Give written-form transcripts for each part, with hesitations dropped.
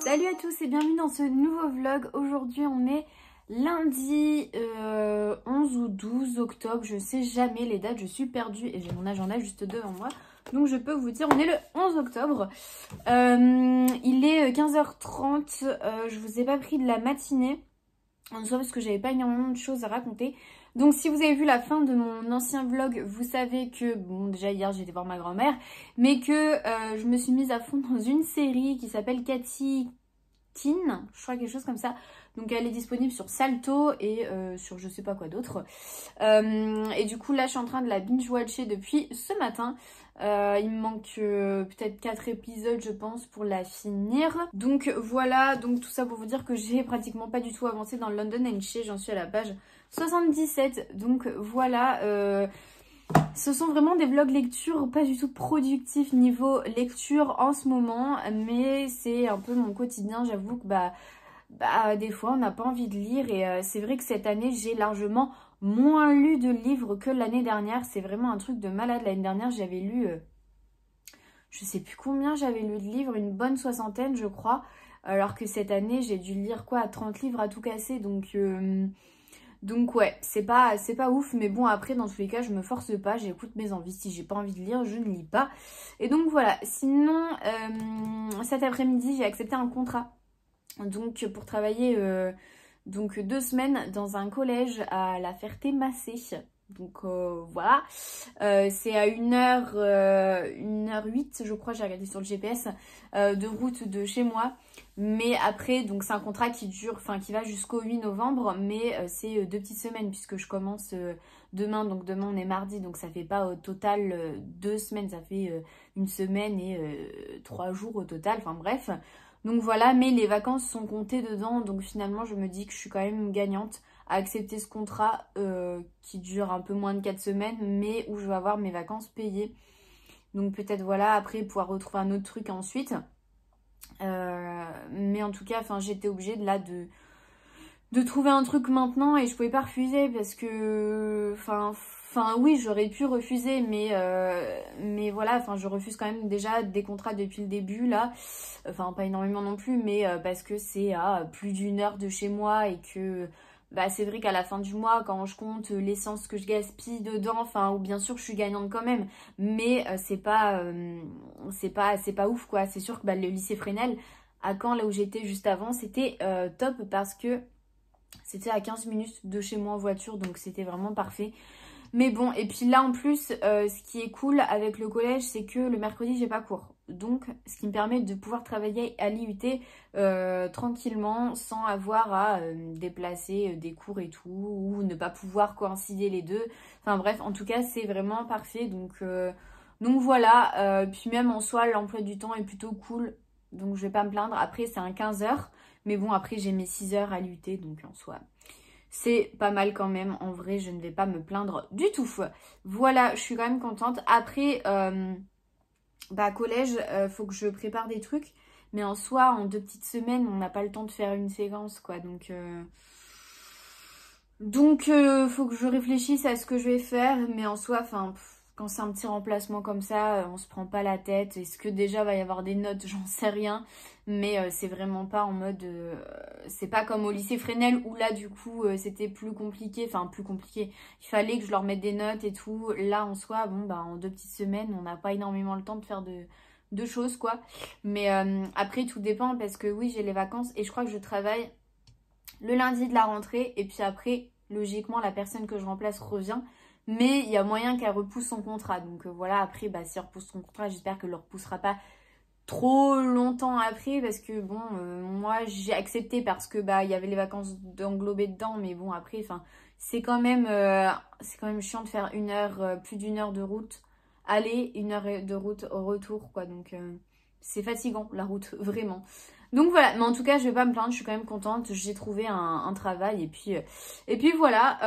Salut à tous et bienvenue dans ce nouveau vlog. Aujourd'hui on est lundi 11 ou 12 octobre, je sais jamais les dates, je suis perdue et j'ai mon agenda juste devant moi. Donc je peux vous dire, on est le 11 octobre, il est 15h30, je vous ai pas pris de la matinée, en soi parce que j'avais pas énormément de choses à raconter. Donc si vous avez vu la fin de mon ancien vlog, vous savez que, bon déjà hier j'étais voir ma grand-mère, mais que je me suis mise à fond dans une série qui s'appelle Cathy Teen, je crois quelque chose comme ça. Donc elle est disponible sur Salto et sur je sais pas quoi d'autre. Et du coup là je suis en train de la binge-watcher depuis ce matin. Il me manque peut-être 4 épisodes je pense pour la finir. Donc voilà, donc tout ça pour vous dire que j'ai pratiquement pas du tout avancé dans London and Shea. J'en suis à la page 77. Donc voilà, ce sont vraiment des vlogs lecture pas du tout productifs niveau lecture en ce moment. Mais c'est un peu mon quotidien, j'avoue que des fois on n'a pas envie de lire. Et c'est vrai que cette année j'ai largement moins lu de livres que l'année dernière. C'est vraiment un truc de malade. L'année dernière j'avais lu, je sais plus combien j'avais lu de livres, une bonne soixantaine je crois. Alors que cette année j'ai dû lire quoi, 30 livres à tout casser. Donc ouais, c'est pas ouf, mais bon après dans tous les cas je me force pas, j'écoute mes envies, si j'ai pas envie de lire je ne lis pas. Et donc voilà, sinon cet après-midi j'ai accepté un contrat, donc pour travailler donc 2 semaines dans un collège à La Ferté-Macé. Donc voilà, c'est à 1h08 je crois, j'ai regardé sur le GPS, de route de chez moi. Mais après, donc c'est un contrat qui dure, enfin qui va jusqu'au 8 novembre, mais c'est 2 petites semaines puisque je commence demain, donc demain on est mardi, donc ça fait pas au total 2 semaines, ça fait 1 semaine et 3 jours au total, enfin bref. Donc voilà, mais les vacances sont comptées dedans, donc finalement je me dis que je suis quand même gagnante à accepter ce contrat qui dure un peu moins de 4 semaines, mais où je vais avoir mes vacances payées. Donc peut-être voilà, après pouvoir retrouver un autre truc ensuite. Mais en tout cas, j'étais obligée de trouver un truc maintenant et je pouvais pas refuser parce que, oui, j'aurais pu refuser, mais voilà, je refuse quand même déjà des contrats depuis le début là. Pas énormément non plus, mais parce que c'est à plus d'1 heure de chez moi et que c'est vrai qu'à la fin du mois, quand je compte l'essence que je gaspille dedans, ou bien sûr je suis gagnante quand même, mais c'est pas ouf quoi. C'est sûr que le lycée Fresnel, à Caen, là où j'étais juste avant, c'était top parce que c'était à 15 minutes de chez moi en voiture, donc c'était vraiment parfait. Mais bon, et puis là en plus, ce qui est cool avec le collège, c'est que le mercredi j'ai pas cours. Donc ce qui me permet de pouvoir travailler à l'IUT tranquillement, sans avoir à déplacer des cours et tout, ou ne pas pouvoir coïncider les deux. Enfin bref, en tout cas c'est vraiment parfait. Donc voilà, puis même en soi l'emploi du temps est plutôt cool. Donc je vais pas me plaindre. Après c'est un 15 heures, mais bon après j'ai mes 6 heures à l'IUT, donc en soi c'est pas mal quand même. En vrai, je ne vais pas me plaindre du tout. Voilà, je suis quand même contente. Après, collège, faut que je prépare des trucs. Mais en soi, en 2 petites semaines, on n'a pas le temps de faire une séquence, quoi. Donc, faut que je réfléchisse à ce que je vais faire. Mais en soi, quand c'est un petit remplacement comme ça, on se prend pas la tête. Est-ce que déjà va y avoir des notes? J'en sais rien. Mais c'est vraiment pas en mode... c'est pas comme au lycée Fresnel où là du coup c'était plus compliqué. Enfin plus compliqué. Il fallait que je leur mette des notes et tout. Là en soi, en 2 petites semaines, on n'a pas énormément le temps de faire de choses quoi. Mais après tout dépend parce que oui j'ai les vacances et je crois que je travaille le lundi de la rentrée. Et puis après logiquement la personne que je remplace revient. Mais il y a moyen qu'elle repousse son contrat. Donc voilà, après, si elle repousse son contrat, j'espère qu'elle ne le repoussera pas trop longtemps après. Parce que bon, moi j'ai accepté parce que il y avait les vacances englobées dedans. Mais bon, après, c'est quand même chiant de faire 1 heure, plus d'1 heure de route. Aller, 1 heure de route au retour, quoi. Donc c'est fatigant, la route, vraiment. Donc voilà, mais en tout cas, je vais pas me plaindre, je suis quand même contente. J'ai trouvé un travail et puis voilà.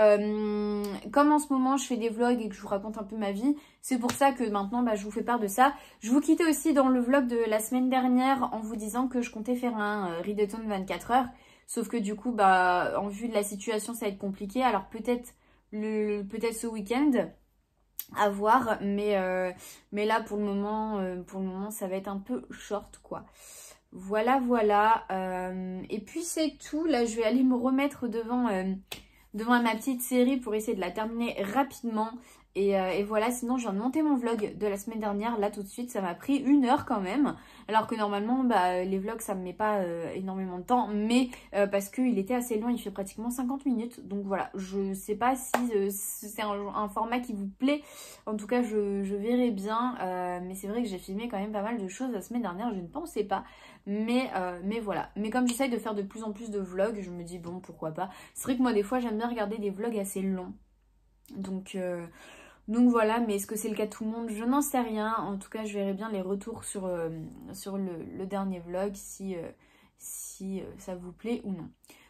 Comme en ce moment, je fais des vlogs et que je vous raconte un peu ma vie, c'est pour ça que maintenant, je vous fais part de ça. Je vous quittais aussi dans le vlog de la semaine dernière en vous disant que je comptais faire un readathon 24 heures. Sauf que du coup, en vue de la situation, ça va être compliqué. Alors peut-être ce week-end, à voir. Mais là, pour le moment, ça va être un peu short, quoi. Voilà, voilà. Et puis c'est tout. Là, je vais aller me remettre devant ma petite série pour essayer de la terminer rapidement. Et voilà, sinon je viens de monter mon vlog de la semaine dernière. Là tout de suite ça m'a pris 1 heure quand même. Alors que normalement bah, les vlogs ça me met pas énormément de temps. Mais parce qu'il était assez long, il fait pratiquement 50 minutes. Donc voilà, je sais pas si c'est un format qui vous plaît. En tout cas je verrai bien. Mais c'est vrai que j'ai filmé quand même pas mal de choses la semaine dernière, je ne pensais pas. Mais voilà. Mais comme j'essaye de faire de plus en plus de vlogs, je me dis bon pourquoi pas. C'est vrai que moi des fois j'aime bien regarder des vlogs assez longs. Donc voilà, mais est-ce que c'est le cas de tout le monde? Je n'en sais rien. En tout cas, je verrai bien les retours sur le dernier vlog si ça vous plaît ou non.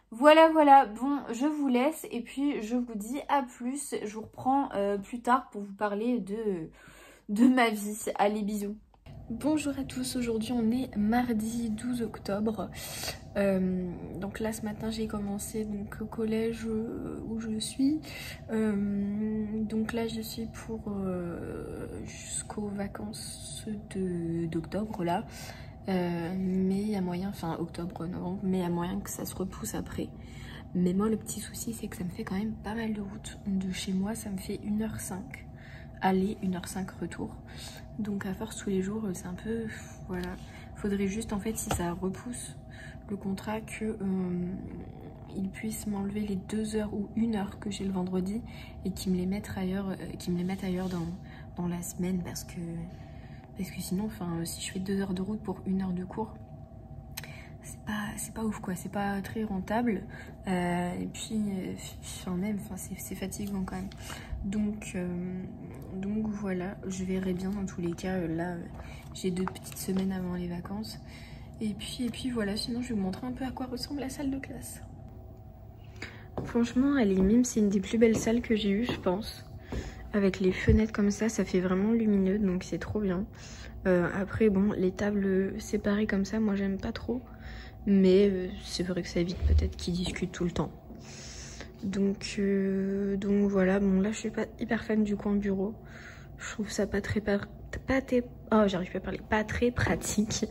Voilà, voilà. Bon, je vous laisse et puis je vous dis à plus. Je vous reprends plus tard pour vous parler de ma vie. Allez, bisous. Bonjour à tous, aujourd'hui on est mardi 12 octobre. Donc là ce matin j'ai commencé donc, au collège où je suis. Donc là je suis pour jusqu'aux vacances d'octobre là. Mais il y a moyen, enfin octobre, novembre, mais il y a moyen que ça se repousse après. Mais moi le petit souci c'est que ça me fait quand même pas mal de route. De chez moi ça me fait 1h05. Aller, 1h05 retour. Donc à force tous les jours, c'est un peu... Voilà. Faudrait juste en fait, si ça repousse le contrat, que ils puissent m'enlever les 2 heures ou 1 heure que j'ai le vendredi et qu'ils me les mettent ailleurs, dans la semaine parce que sinon, enfin, si je fais 2 heures de route pour 1 heure de cours, c'est pas ouf quoi, c'est pas très rentable. Et puis, c'est fatigant quand même. Donc voilà, je verrai bien dans tous les cas. Là, j'ai 2 petites semaines avant les vacances. Et puis voilà, sinon je vais vous montrer un peu à quoi ressemble la salle de classe. Franchement, elle est mime, c'est une des plus belles salles que j'ai eues, je pense. Avec les fenêtres comme ça fait vraiment lumineux, donc c'est trop bien. Après, bon, les tables séparées comme ça, moi j'aime pas trop. Mais c'est vrai que ça évite peut-être qu'ils discutent tout le temps. Donc voilà, bon là je suis pas hyper fan du coin bureau. Je trouve ça pas très pratique.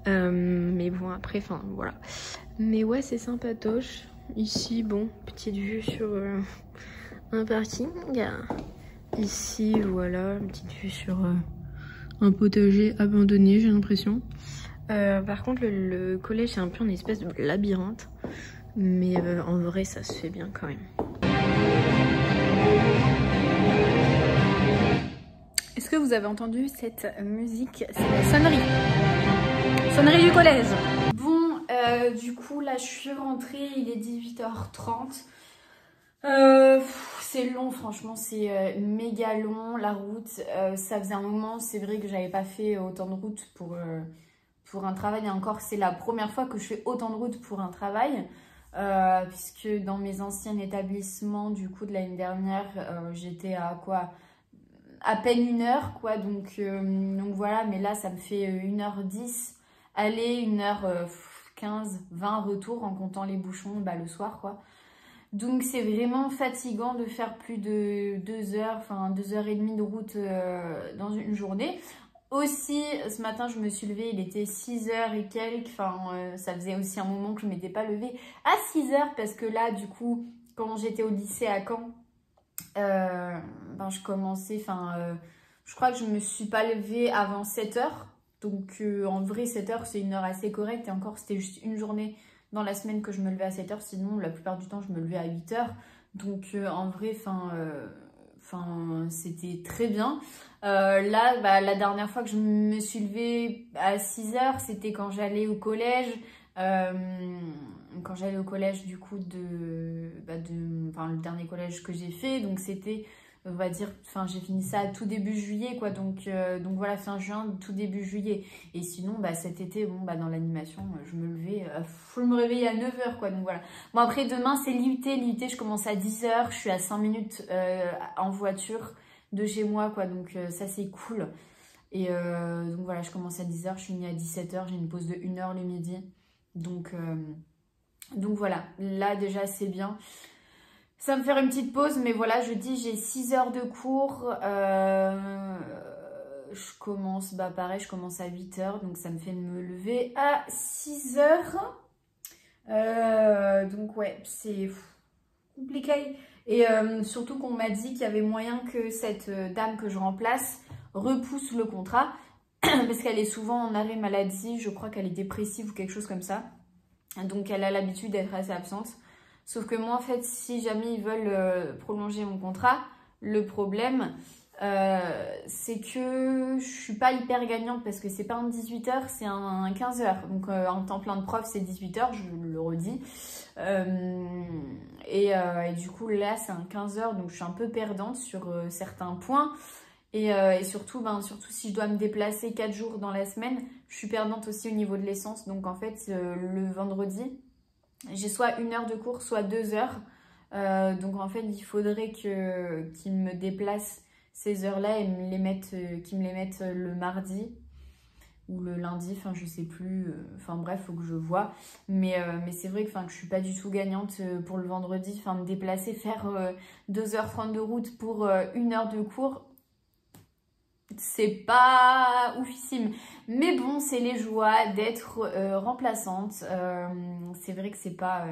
Mais bon après, enfin voilà. Mais ouais, c'est sympatoche. Ici, bon, petite vue sur un parking. Ici, voilà, une petite vue sur un potager abandonné, j'ai l'impression. Par contre, le collège, c'est un peu une espèce de labyrinthe. Mais en vrai, ça se fait bien quand même. Est-ce que vous avez entendu cette musique? C'est la sonnerie. Sonnerie du collège. Bon, du coup, là, je suis rentrée. Il est 18h30. C'est long, franchement, c'est méga long. La route, ça faisait un moment. C'est vrai que j'avais pas fait autant de route pour un travail. Et encore, c'est la première fois que je fais autant de route pour un travail. Puisque dans mes anciens établissements du coup de l'année dernière j'étais à quoi, à peine 1 heure quoi, donc voilà, mais là ça me fait 1h10 aller, 1h15, 20 retour en comptant les bouchons le soir quoi. Donc c'est vraiment fatigant de faire plus de 2 heures, enfin 2h30 de route dans une journée. Aussi, ce matin, je me suis levée, il était 6h et quelques, enfin, ça faisait aussi un moment que je ne m'étais pas levée à 6h parce que là, du coup, quand j'étais au lycée à Caen, je commençais, je crois que je ne me suis pas levée avant 7h. Donc, en vrai, 7h, c'est une heure assez correcte et encore, c'était juste une journée dans la semaine que je me levais à 7h. Sinon, la plupart du temps, je me levais à 8h. Donc, en vrai, c'était très bien. Là, la dernière fois que je me suis levée à 6h, c'était quand j'allais au collège. Quand j'allais au collège du coup le dernier collège que j'ai fait. Donc c'était, on va dire, j'ai fini ça à tout début juillet quoi. Donc voilà, fin juin, tout début juillet. Et sinon, cet été, dans l'animation, je me réveillais à 9h quoi. Donc voilà. Bon après, demain c'est l'IUT. L'IUT, je commence à 10h. Je suis à 5 minutes en voiture de chez moi quoi, donc ça c'est cool. Et donc voilà, je commence à 10h, je finis à 17h, j'ai une pause de 1 heure le midi, donc voilà, là déjà c'est bien, ça va me faire une petite pause. Mais voilà, je dis j'ai 6 heures de cours, je commence, bah pareil, je commence à 8 h, donc ça me fait me lever à 6 h. Donc ouais, c'est compliqué. Et surtout qu'on m'a dit qu'il y avait moyen que cette dame que je remplace repousse le contrat. Parce qu'elle est souvent en arrêt maladie, je crois qu'elle est dépressive ou quelque chose comme ça. Donc elle a l'habitude d'être assez absente. Sauf que moi en fait, si jamais ils veulent prolonger mon contrat, le problème c'est que je suis pas hyper gagnante parce que c'est pas un 18 h, c'est un 15 h. Donc un temps plein de prof c'est 18 h, je le redis. Et du coup là c'est un 15 h, donc je suis un peu perdante sur certains points. Et surtout, surtout si je dois me déplacer 4 jours dans la semaine, je suis perdante aussi au niveau de l'essence. Donc en fait, le vendredi, j'ai soit 1 heure de cours, soit 2 heures. Donc en fait, il faudrait qu'ils me déplacent ces heures-là et qu'ils me les mettent le mardi ou le lundi, enfin je sais plus, enfin bref, faut que je vois. Mais c'est vrai que je suis pas du tout gagnante pour le vendredi. Enfin me déplacer, faire 2 h 30 de route pour 1 heure de cours, c'est pas oufissime, mais bon, c'est les joies d'être remplaçante. C'est vrai que c'est pas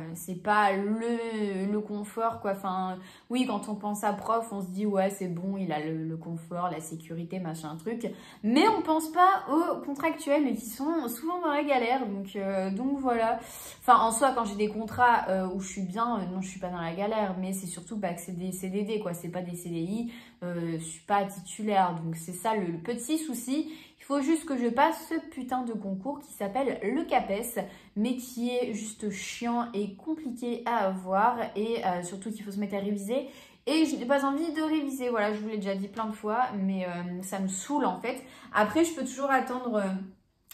le confort quoi. Enfin oui, quand on pense à prof, on se dit ouais c'est bon, il a le confort, la sécurité, machin truc, mais on pense pas aux contractuels qui sont souvent dans la galère. Donc voilà, enfin en soi quand j'ai des contrats où je suis bien, non je suis pas dans la galère, mais c'est surtout que c'est des CDD quoi, c'est pas des CDI. Je suis pas titulaire, donc c'est ça le petit souci. Il faut juste que je passe ce putain de concours qui s'appelle le CAPES, mais qui est juste chiant et compliqué à avoir, et surtout qu'il faut se mettre à réviser. Et je n'ai pas envie de réviser, voilà, je vous l'ai déjà dit plein de fois, mais ça me saoule en fait. Après, je peux toujours attendre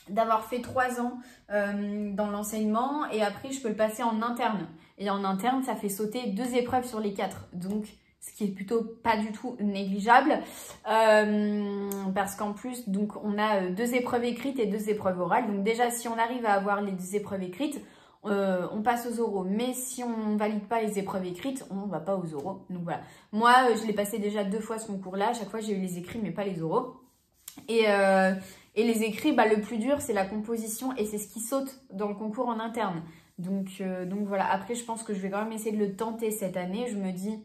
d'avoir fait 3 ans dans l'enseignement, et après, je peux le passer en interne. Et en interne, ça fait sauter 2 épreuves sur les 4, donc ce qui est plutôt pas du tout négligeable, parce qu'en plus, donc on a 2 épreuves écrites et 2 épreuves orales. Donc déjà, si on arrive à avoir les 2 épreuves écrites, on passe aux oraux. Mais si on valide pas les épreuves écrites, on va pas aux oraux. Donc voilà. Moi, je l'ai passé déjà 2 fois ce concours-là. À chaque fois, j'ai eu les écrits, mais pas les oraux. Et les écrits, le plus dur, c'est la composition, et c'est ce qui saute dans le concours en interne. Donc voilà. Après, je pense que je vais quand même essayer de le tenter cette année. Je me dis,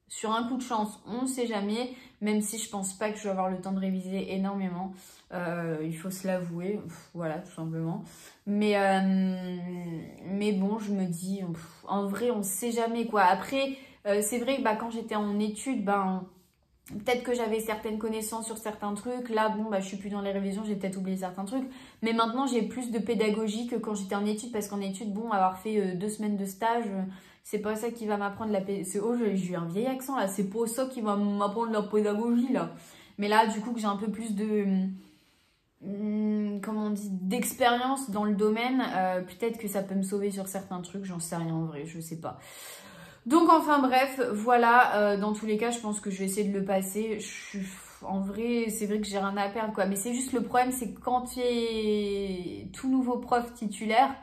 sur un coup de chance, on ne sait jamais, même si je pense pas que je vais avoir le temps de réviser énormément. Il faut se l'avouer, voilà, tout simplement. Mais bon, je me dis, en vrai, on ne sait jamais, quoi. Après, c'est vrai que quand j'étais en études, peut-être que j'avais certaines connaissances sur certains trucs. Là, je suis plus dans les révisions, j'ai peut-être oublié certains trucs. Mais maintenant, j'ai plus de pédagogie que quand j'étais en études, parce qu'en études, avoir fait 2 semaines de stage, c'est pas ça qui va m'apprendre la pédagogie. Oh, j'ai eu un vieil accent là, c'est pas ça qui va m'apprendre la pédagogie là. Mais là, du coup, que j'ai un peu plus de comment on dit, d'expérience dans le domaine, peut-être que ça peut me sauver sur certains trucs, j'en sais rien en vrai, je sais pas. Donc enfin bref, voilà, dans tous les cas, je pense que je vais essayer de le passer. En vrai, c'est vrai que j'ai rien à perdre quoi, mais c'est juste le problème, c'est que quand tu es tout nouveau prof titulaire,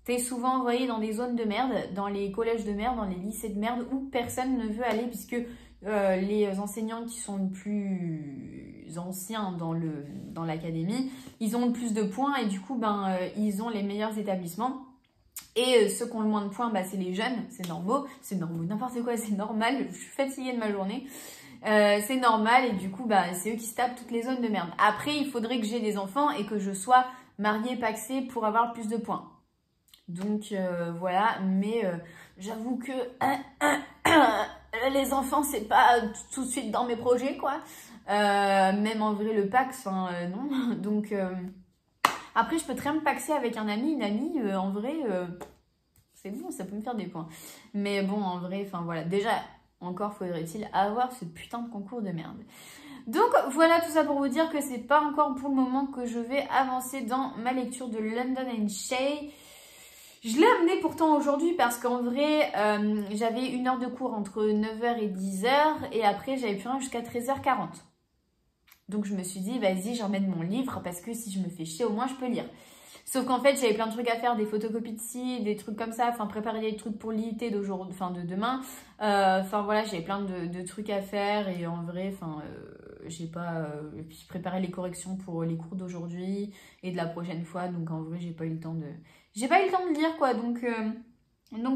t'es souvent envoyé dans des zones de merde, dans les collèges de merde, dans les lycées de merde, où personne ne veut aller, puisque les enseignants qui sont le plus anciens dans l'académie, ils ont le plus de points, et du coup, ils ont les meilleurs établissements. Et ceux qui ont le moins de points, c'est les jeunes, c'est normal, n'importe quoi, c'est normal, je suis fatiguée de ma journée. C'est normal, et du coup, c'est eux qui se tapent toutes les zones de merde. Après, il faudrait que j'ai des enfants et que je sois mariée, paxée pour avoir plus de points. Donc voilà, mais j'avoue que les enfants, c'est pas tout de suite dans mes projets, quoi. Même en vrai, le Pax, non. Donc après, je peux très bien me paxer avec un ami, une amie, en vrai, c'est bon, ça peut me faire des points. Mais bon, en vrai, voilà, déjà, encore faudrait-il avoir ce putain de concours de merde. Donc voilà, tout ça pour vous dire que c'est pas encore pour le moment que je vais avancer dans ma lecture de London and Shay. Je l'ai amené pourtant aujourd'hui parce qu'en vrai, j'avais 1 heure de cours entre 9 h et 10 h, et après j'avais plus rien jusqu'à 13 h 40. Donc je me suis dit, vas-y, j'emmène mon livre parce que si je me fais chier, au moins je peux lire. Sauf qu'en fait, j'avais plein de trucs à faire, des photocopies de ci, des trucs comme ça, enfin préparer des trucs pour l'IUT d'aujourd'hui, enfin de demain. Enfin voilà, j'avais plein de trucs à faire et en vrai, enfin j'ai pas... puis préparer les corrections pour les cours d'aujourd'hui et de la prochaine fois, donc en vrai, j'ai pas eu le temps de... J'ai pas eu le temps de lire quoi, donc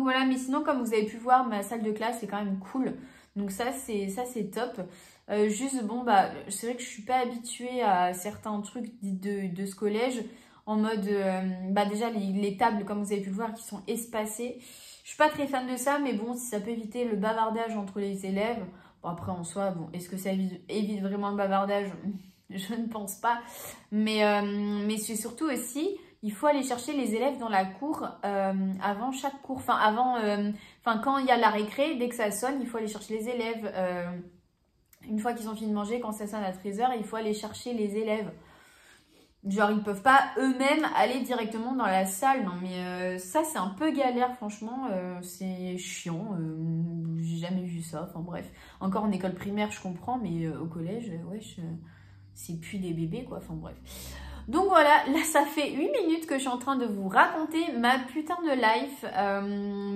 voilà, mais sinon comme vous avez pu voir, ma salle de classe est quand même cool. Donc ça c'est top. Juste bon bah c'est vrai que je suis pas habituée à certains trucs de ce collège. En mode, bah déjà les tables comme vous avez pu le voir qui sont espacées. Je suis pas très fan de ça, mais bon si ça peut éviter le bavardage entre les élèves. Bon après en soi, bon est-ce que ça évite vraiment le bavardage? Je ne pense pas. Mais c'est surtout aussi... Il faut aller chercher les élèves dans la cour avant chaque cours. Enfin, quand il y a la récré, dès que ça sonne, il faut aller chercher les élèves. Une fois qu'ils ont fini de manger, quand ça sonne à 13 h, il faut aller chercher les élèves. Genre, ils peuvent pas eux-mêmes aller directement dans la salle. Non, mais ça, c'est un peu galère, franchement. C'est chiant. J'ai jamais vu ça. Enfin, bref. Encore en école primaire, je comprends. Mais au collège, wesh, c'est plus des bébés, quoi. Enfin, bref. Donc voilà, là ça fait 8 minutes que je suis en train de vous raconter ma putain de life.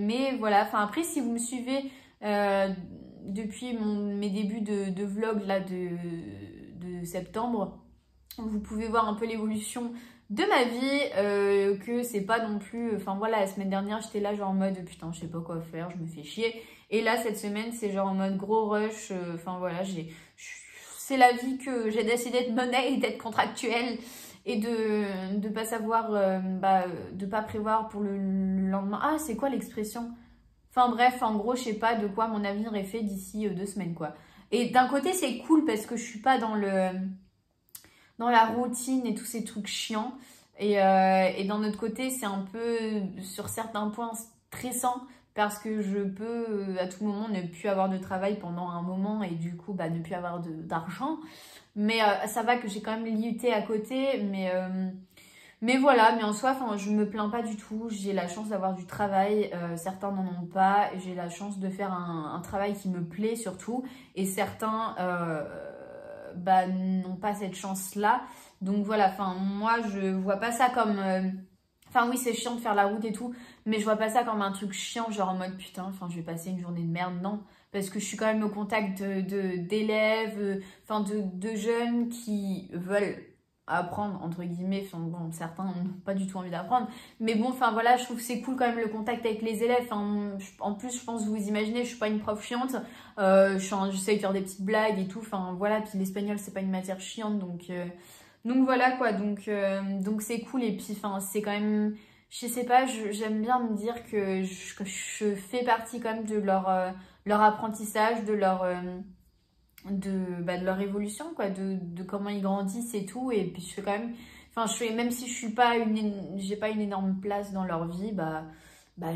Mais voilà, enfin après si vous me suivez depuis mes débuts de vlog là de septembre, vous pouvez voir un peu l'évolution de ma vie, que c'est pas non plus... Enfin voilà, la semaine dernière j'étais là genre en mode putain je sais pas quoi faire, je me fais chier. Et là cette semaine c'est genre en mode gros rush, enfin voilà, c'est la vie que j'ai décidé de mener et d'être contractuelle. Et de pas savoir, de pas prévoir pour le lendemain. Ah, c'est quoi l'expression? Enfin bref, en gros, je sais pas de quoi mon avenir est fait d'ici 2 semaines, quoi. Et d'un côté, c'est cool parce que je suis pas dans la routine et tous ces trucs chiants. Et d'un autre côté, c'est un peu, sur certains points, stressant parce que je peux, à tout moment, ne plus avoir de travail pendant un moment et du coup, ne plus avoir d'argent. Mais ça va que j'ai quand même l'IUT à côté, mais voilà, mais en soi, je me plains pas du tout. J'ai la chance d'avoir du travail, certains n'en ont pas. J'ai la chance de faire un travail qui me plaît surtout, et certains n'ont pas cette chance-là. Donc voilà, moi je vois pas ça comme... Enfin oui, c'est chiant de faire la route et tout, mais je vois pas ça comme un truc chiant, genre en mode putain, je vais passer une journée de merde, non. Parce que je suis quand même au contact d'élèves, de jeunes qui veulent apprendre, entre guillemets. Enfin bon, certains n'ont pas du tout envie d'apprendre. Mais bon, voilà, je trouve que c'est cool quand même le contact avec les élèves. En plus, je pense que vous imaginez, je suis pas une prof chiante. J'essaie de faire des petites blagues et tout. Enfin voilà, puis l'espagnol, c'est pas une matière chiante, donc voilà quoi. Donc c'est cool. Et puis c'est quand même... Je sais pas, j'aime bien me dire que je fais partie quand même de leur apprentissage, de leur évolution, quoi, de comment ils grandissent et tout. Et puis je fais quand même, même si je suis pas j'ai pas une énorme place dans leur vie,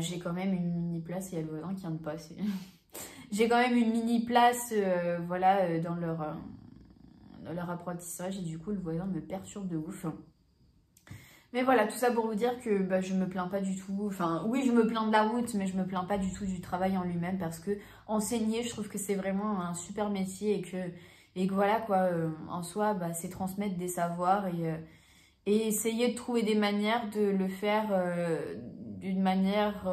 j'ai quand même une mini place. Il y a le voisin qui vient de passer. J'ai quand même une mini place, dans leur apprentissage, et du coup le voisin me perturbe de ouf. Mais voilà, tout ça pour vous dire que je me plains pas du tout. Enfin, oui, je me plains de la route, mais je me plains pas du tout du travail en lui-même, parce que enseigner, je trouve que c'est vraiment un super métier, et que voilà quoi, en soi, c'est transmettre des savoirs et essayer de trouver des manières de le faire d'une manière,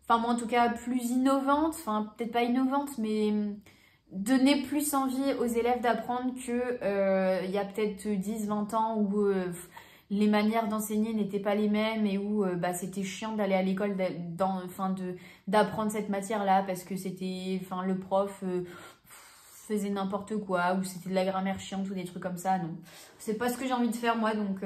moi en tout cas plus innovante, peut-être pas innovante, mais donner plus envie aux élèves d'apprendre que il y a peut-être 10-20 ans où les manières d'enseigner n'étaient pas les mêmes, et où c'était chiant d'aller à l'école, d'apprendre cette matière-là, parce que c'était, le prof faisait n'importe quoi, ou c'était de la grammaire chiante ou des trucs comme ça. Non, c'est pas ce que j'ai envie de faire moi, donc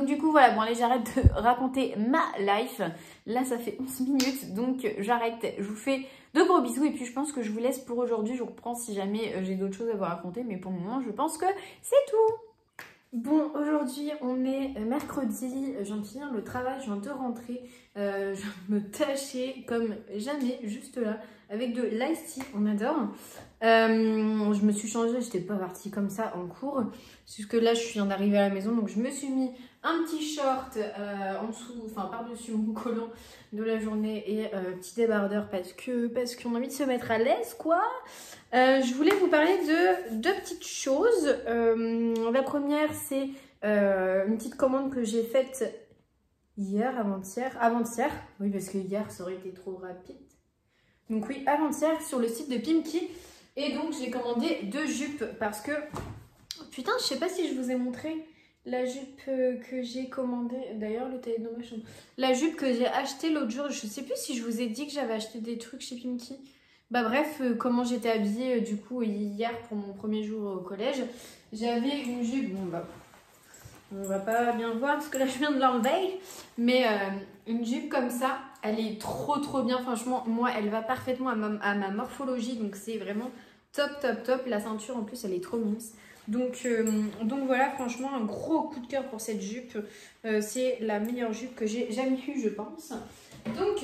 du coup voilà, bon allez, j'arrête de raconter ma life. Là ça fait 11 minutes, donc j'arrête. Je vous fais de gros bisous, et puis je pense que je vous laisse pour aujourd'hui. Je vous reprends si jamais j'ai d'autres choses à vous raconter, mais pour le moment je pense que c'est tout. Bon, aujourd'hui on est mercredi, je viens de finir le travail, je viens de rentrer, je viens de me tâcher comme jamais, juste là, avec de l'ice tea, on adore. Je me suis changée, j'étais pas partie comme ça en cours, jusque là je viens d'arriver à la maison, donc je me suis mis un petit short en dessous, par-dessus mon collant de la journée, et petit débardeur parce qu'on a envie de se mettre à l'aise, quoi. Je voulais vous parler de deux petites choses. La première, c'est Une petite commande que j'ai faite hier, avant-hier. Oui, parce que hier, ça aurait été trop rapide. Donc oui, avant-hier, sur le site de Pimki. Et donc, j'ai commandé 2 jupes parce que... Putain, je sais pas si je vous ai montré la jupe que j'ai commandée. D'ailleurs, le taille dans ma chambre. La jupe que j'ai achetée l'autre jour. Je sais plus si je vous ai dit que j'avais acheté des trucs chez Pimki. Bah bref, comment j'étais habillée du coup hier pour mon premier jour au collège. J'avais une jupe, bon bah... On va pas bien voir parce que là je viens de l'enlever. Mais une jupe comme ça, elle est trop bien. Franchement, moi elle va parfaitement à ma morphologie. Donc c'est vraiment top. La ceinture en plus elle est trop mince. Donc voilà, franchement un gros coup de cœur pour cette jupe. C'est la meilleure jupe que j'ai jamais eue je pense. Donc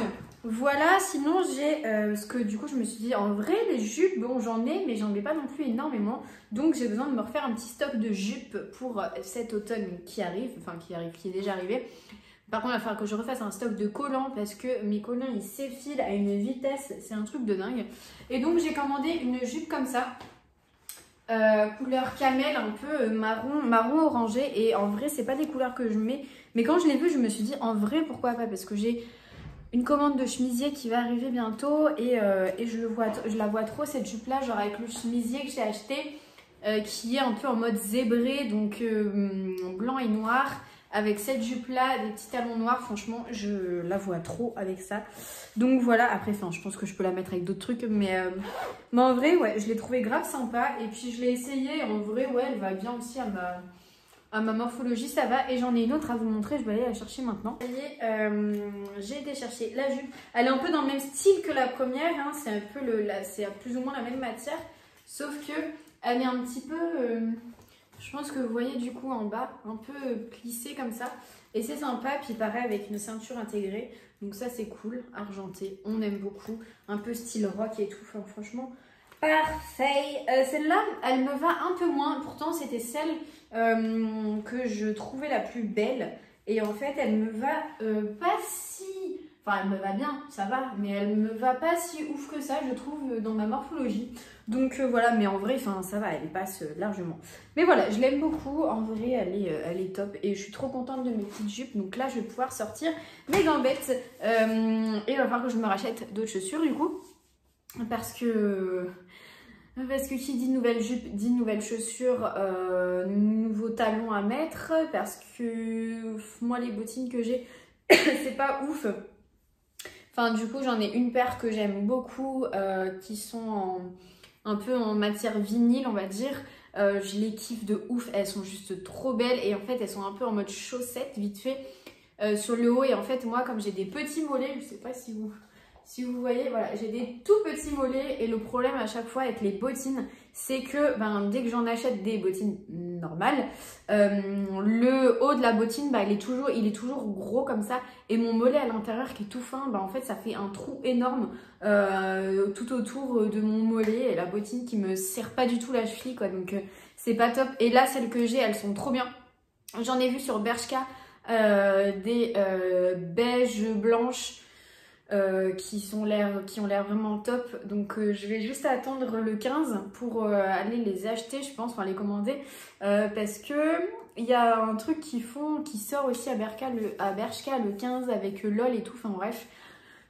voilà, sinon j'ai ce que du coup je me suis dit en vrai les jupes, bon j'en ai mais j'en ai pas non plus énormément. Donc j'ai besoin de me refaire un petit stock de jupes pour cet automne qui arrive, qui est déjà arrivé. Par contre il va falloir que je refasse un stock de collants parce que mes collants ils s'effilent à une vitesse, c'est un truc de dingue. Et donc j'ai commandé une jupe comme ça. Couleur camel, un peu marron orangé, et en vrai c'est pas des couleurs que je mets, mais quand je l'ai vue je me suis dit en vrai pourquoi pas, parce que j'ai une commande de chemisier qui va arriver bientôt et je la vois trop cette jupe là, genre avec le chemisier que j'ai acheté qui est un peu en mode zébré, donc blanc et noir, avec cette jupe là, des petits talons noirs. Franchement je la vois trop avec ça. Donc voilà, après je pense que je peux la mettre avec d'autres trucs, mais en vrai ouais, je l'ai trouvé grave sympa. Et puis je l'ai essayé, en vrai ouais, elle va bien aussi à ma morphologie, ça va. Et j'en ai une autre à vous montrer, je vais aller la chercher maintenant. Vous voyez, j'ai été chercher la jupe. Elle est un peu dans le même style que la première, hein. C'est un peu c'est plus ou moins la même matière, sauf que elle est un petit peu... je pense que vous voyez du coup en bas, un peu plissée comme ça. Et c'est sympa, puis pareil avec une ceinture intégrée. Donc ça c'est cool, argenté, on aime beaucoup. Un peu style rock et tout, enfin, franchement parfait. Celle-là, elle me va un peu moins. Pourtant c'était celle que je trouvais la plus belle. Et en fait elle me va pas si... Enfin elle me va bien, ça va. Mais elle me va pas si ouf que ça, je trouve, dans ma morphologie. Donc voilà, mais en vrai, ça va, elle y passe largement. Mais voilà, je l'aime beaucoup. En vrai, elle est top. Et je suis trop contente de mes petites jupes. Donc là, je vais pouvoir sortir mes gambettes. Et il va falloir que je me rachète d'autres chaussures, du coup. Parce que qui dit nouvelle jupe, dit nouvelle chaussure, nouveaux talons à mettre. Parce que moi, les bottines que j'ai, c'est pas ouf. Enfin, du coup, j'en ai une paire que j'aime beaucoup, qui sont un peu en matière vinyle, on va dire. Je les kiffe de ouf, elles sont juste trop belles. Et en fait, elles sont un peu en mode chaussettes, vite fait, sur le haut. Et en fait, moi, comme j'ai des petits mollets, je sais pas si vous voyez, voilà, j'ai des tout petits mollets. Et le problème à chaque fois avec les bottines, c'est que dès que j'en achète des bottines normales, le haut de la bottine, il est toujours gros comme ça. Et mon mollet à l'intérieur qui est tout fin, en fait ça fait un trou énorme tout autour de mon mollet. Et la bottine qui me serre pas du tout la cheville, quoi. Donc c'est pas top. Et là, celles que j'ai, elles sont trop bien. J'en ai vu sur Bershka des beiges blanches. Qui ont l'air vraiment top. Donc je vais juste attendre le 15 pour aller les acheter, je pense, enfin les commander, parce que il y a un truc qui sort aussi à Bershka le 15 avec LOL et tout, enfin bref.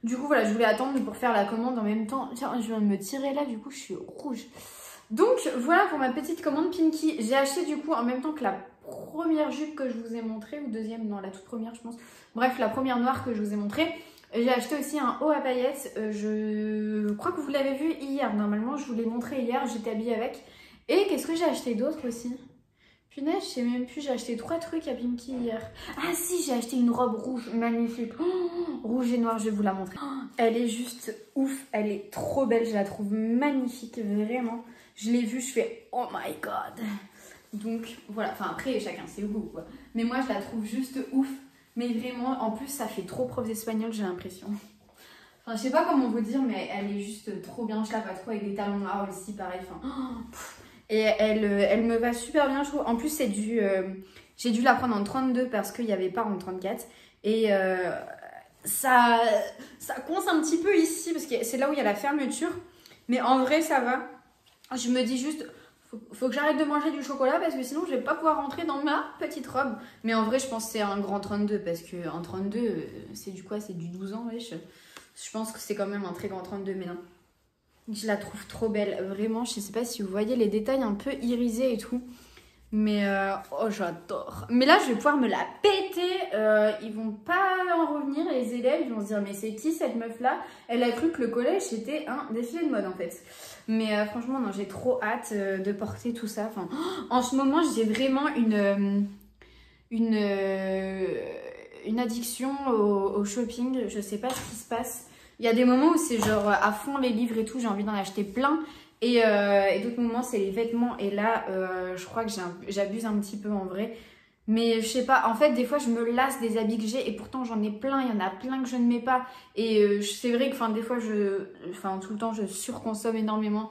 Du coup voilà, je voulais attendre pour faire la commande en même temps. Tiens, je viens de me tirer là, du coup je suis rouge. Donc voilà pour ma petite commande Pimki. J'ai acheté du coup en même temps que la première jupe que je vous ai montrée, ou deuxième, non la toute première je pense. Bref, la première noire que je vous ai montrée. J'ai acheté aussi un haut à paillettes, je crois que vous l'avez vu hier, normalement je vous l'ai montré hier, j'étais habillée avec. Et qu'est-ce que j'ai acheté d'autre aussi? Punaise, je sais même plus, j'ai acheté 3 trucs à Pimki hier. Ah si, j'ai acheté une robe rouge, magnifique, rouge et noir, je vais vous la montrer. Elle est juste ouf, elle est trop belle, je la trouve magnifique, vraiment. Je l'ai vue, je fais oh my god. Donc voilà, enfin après chacun ses goûts quoi. Mais moi je la trouve juste ouf. Mais vraiment, en plus, ça fait trop prof d'espagnol, j'ai l'impression. Enfin, je sais pas comment vous dire, mais elle est juste trop bien. Je la vois trop avec des talons noirs aussi, pareil. Enfin, et elle me va super bien, je trouve. En plus, c'est j'ai dû la prendre en 32 parce qu'il n'y avait pas en 34. Et ça coince un petit peu ici parce que c'est là où il y a la fermeture. Mais en vrai, ça va. Je me dis juste... faut que j'arrête de manger du chocolat parce que sinon je vais pas pouvoir rentrer dans ma petite robe. Mais en vrai, je pense que c'est un grand 32 parce qu'un 32, c'est du quoi? C'est du 12 ans, wesh. Je pense que c'est quand même un très grand 32, mais non. Je la trouve trop belle, vraiment. Je sais pas si vous voyez les détails un peu irisés et tout. Mais oh, j'adore. Mais là, je vais pouvoir me la péter. Ils vont pas en revenir, les élèves. Ils vont se dire, mais c'est qui cette meuf-là? Elle a cru que le collège, c'était un défilé de mode, en fait. Mais franchement, non, j'ai trop hâte de porter tout ça. Enfin, en ce moment, j'ai vraiment une addiction au shopping. Je sais pas ce qui se passe. Il y a des moments où c'est genre à fond les livres et tout. J'ai envie d'en acheter plein. Et d'autres moments, c'est les vêtements. Et là, je crois que j'abuse un petit peu en vrai. Mais je sais pas, en fait, des fois, je me lasse des habits que j'ai. Et pourtant, j'en ai plein. Il y en a plein que je ne mets pas. Et c'est vrai que des fois, tout le temps, je surconsomme énormément.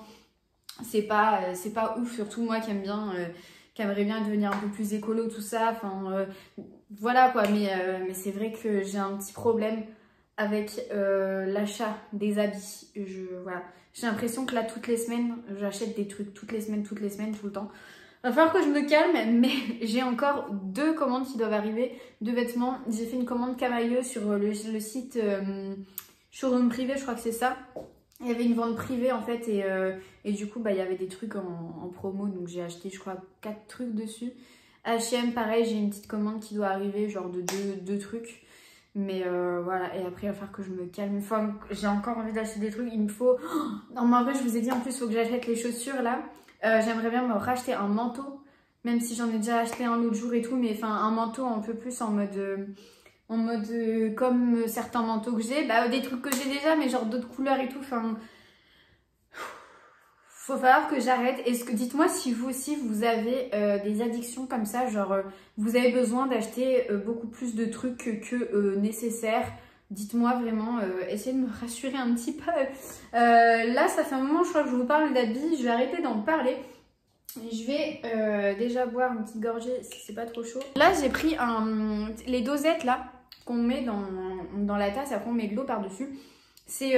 C'est pas ouf, surtout moi qui aime bien, qui aimerait bien devenir un peu plus écolo, tout ça. Voilà quoi. Mais c'est vrai que j'ai un petit problème avec l'achat des habits. Voilà. J'ai l'impression que là, toutes les semaines, j'achète des trucs toutes les semaines, tout le temps. Va falloir que je me calme, mais j'ai encore 2 commandes qui doivent arriver, 2 vêtements. J'ai fait une commande Camailleux sur le site Showroom Privé, je crois que c'est ça. Il y avait une vente privée en fait et du coup, il y avait des trucs en promo, donc j'ai acheté, je crois, 4 trucs dessus. H&M, pareil, j'ai une petite commande qui doit arriver, genre de 2 trucs. Mais voilà, et après il va falloir que je me calme. J'ai encore envie d'acheter des trucs, il me faut... Non mais en vrai je vous ai dit en plus, il faut que j'achète les chaussures là. J'aimerais bien me racheter un manteau, même si j'en ai déjà acheté un l'autre jour et tout. Mais un manteau un peu plus en mode comme certains manteaux que j'ai. Des trucs que j'ai déjà mais genre d'autres couleurs et tout. Faut falloir que j'arrête. Dites-moi si vous aussi vous avez des addictions comme ça, genre vous avez besoin d'acheter beaucoup plus de trucs que nécessaire. Dites-moi vraiment, essayez de me rassurer un petit peu. Là, ça fait un moment, je crois que je vous parle d'habits. Je vais arrêter d'en parler. Je vais déjà boire une petite gorgée si c'est pas trop chaud. Là, j'ai pris les dosettes là qu'on met dans la tasse. Après, on met de l'eau par-dessus. C'est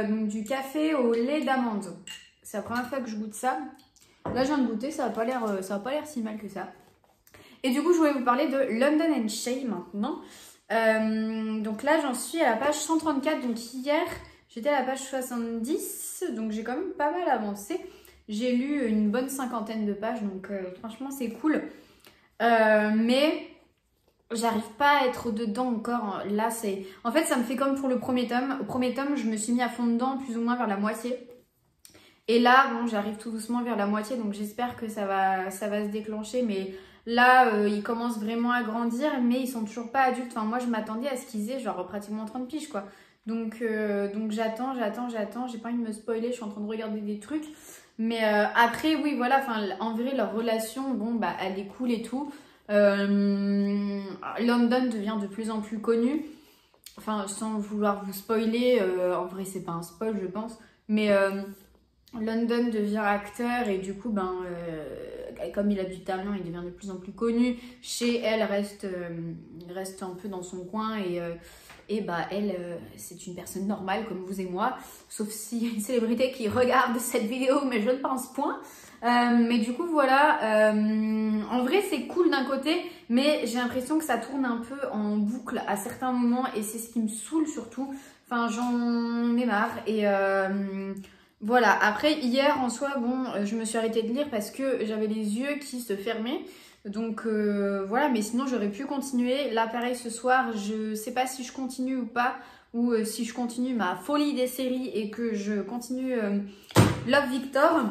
donc du café au lait d'amande. C'est la première fois que je goûte ça. Là, je viens de goûter, ça va pas l'air si mal que ça. Et du coup, je voulais vous parler de London & Shea maintenant. Donc là, j'en suis à la page 134. Donc hier, j'étais à la page 70. Donc j'ai quand même pas mal avancé. J'ai lu une bonne 50aine de pages. Donc franchement, c'est cool. Mais j'arrive pas à être dedans encore. Là, en fait, ça me fait comme pour le premier tome. Au premier tome, je me suis mis à fond dedans, plus ou moins vers la moitié. Et là, bon, j'arrive tout doucement vers la moitié, donc j'espère que ça va se déclencher. Mais là, ils commencent vraiment à grandir, mais ils sont toujours pas adultes. Enfin, moi, je m'attendais à ce qu'ils aient genre pratiquement 30 piges, quoi. Donc j'attends. J'ai pas envie de me spoiler, je suis en train de regarder des trucs. Mais après, oui, voilà, en vrai, leur relation, bon, elle est cool et tout. London devient de plus en plus connu. Enfin, sans vouloir vous spoiler, en vrai, c'est pas un spoil, je pense. Mais... London devient acteur et du coup, comme il a du talent, il devient de plus en plus connu. Chez elle, reste un peu dans son coin et elle, c'est une personne normale comme vous et moi. Sauf s'il y a une célébrité qui regarde cette vidéo, mais je ne pense point. Mais du coup, voilà. En vrai, c'est cool d'un côté, mais j'ai l'impression que ça tourne un peu en boucle à certains moments et c'est ce qui me saoule surtout. Enfin, j'en ai marre et... Voilà, après hier en soi, bon, je me suis arrêtée de lire parce que j'avais les yeux qui se fermaient. Donc voilà, mais sinon j'aurais pu continuer. Là pareil ce soir, je sais pas si je continue ou pas. Ou si je continue ma folie des séries et que je continue Love Victor.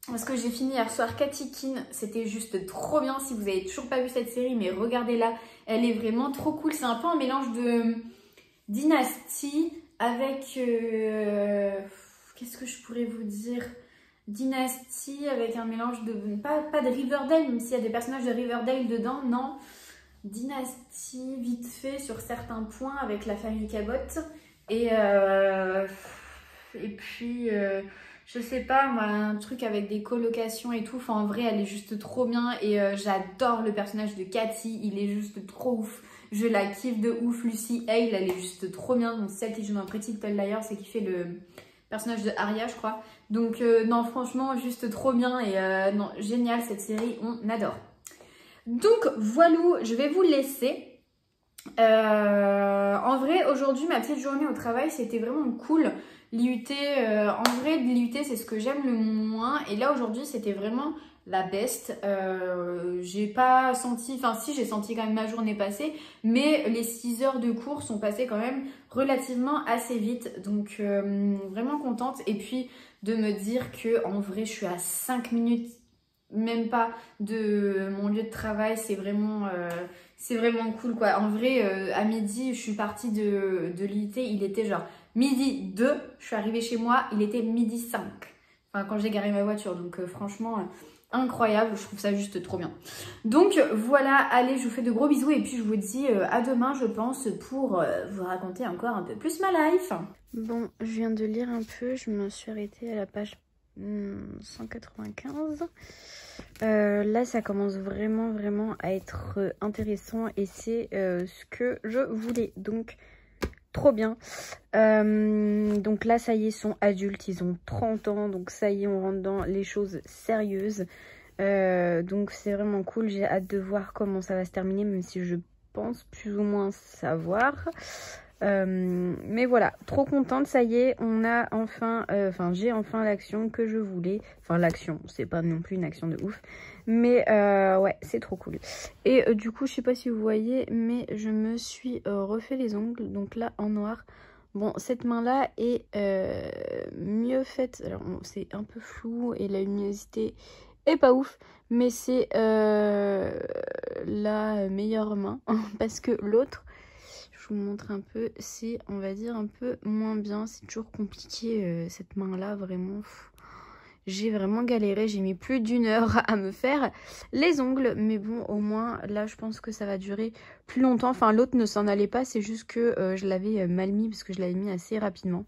Parce que j'ai fini hier soir Katy Keene, c'était juste trop bien. Si vous avez toujours pas vu cette série, mais regardez-la, elle est vraiment trop cool. C'est un peu un mélange de Dynasty avec... qu'est-ce que je pourrais vous dire? Dynasty avec un mélange de... Pas de Riverdale, même s'il y a des personnages de Riverdale dedans, non. Dynasty, vite fait, sur certains points, avec la famille Cabot. Et puis, je sais pas, moi, un truc avec des colocations et tout. Enfin, en vrai, elle est juste trop bien. Et j'adore le personnage de Cathy, il est juste trop ouf. Je la kiffe de ouf. Lucy Hale, elle est juste trop bien. Donc, celle qui joue dans Pretty Little Liars, c'est qui fait personnage de Arya, je crois. Donc non, franchement, juste trop bien et non, génial cette série, on adore. Donc voilà, je vais vous laisser. En vrai, aujourd'hui, ma petite journée au travail, c'était vraiment cool. L'IUT, en vrai, l'IUT, c'est ce que j'aime le moins. Et là, aujourd'hui, c'était vraiment la best. J'ai pas senti, enfin si, j'ai senti quand même ma journée passer. Mais les 6 heures de cours sont passées quand même relativement assez vite. Donc, vraiment contente. Et puis, de me dire que en vrai, je suis à 5 minutes, même pas, de mon lieu de travail. C'est vraiment cool quoi. En vrai, à midi, je suis partie de l'IUT, il était genre midi 2, je suis arrivée chez moi, il était midi 5. Enfin, quand j'ai garé ma voiture, donc franchement, incroyable, je trouve ça juste trop bien. Donc voilà, allez, je vous fais de gros bisous et puis je vous dis à demain, je pense, pour vous raconter encore un peu plus ma life. Bon, je viens de lire un peu, je me suis arrêtée à la page 195. Là ça commence vraiment à être intéressant et c'est ce que je voulais, donc trop bien. Donc là ça y est, ils sont adultes, ils ont 30 ans, donc ça y est, on rentre dans les choses sérieuses. Donc c'est vraiment cool, j'ai hâte de voir comment ça va se terminer, même si je pense plus ou moins savoir. Mais voilà, trop contente, ça y est, on a enfin, j'ai enfin l'action que je voulais. Enfin l'action, c'est pas non plus une action de ouf, mais ouais, c'est trop cool. Et du coup, je sais pas si vous voyez, mais je me suis refait les ongles, donc là en noir. Bon, cette main là est mieux faite, alors c'est un peu flou et la luminosité est pas ouf, mais c'est la meilleure main parce que l'autre, je vous montre un peu, c'est, on va dire, un peu moins bien. C'est toujours compliqué cette main là, vraiment. J'ai vraiment galéré, j'ai mis plus d'1 heure à me faire les ongles, mais bon, au moins là je pense que ça va durer plus longtemps. Enfin, l'autre ne s'en allait pas, c'est juste que je l'avais mal mis parce que je l'avais mis assez rapidement.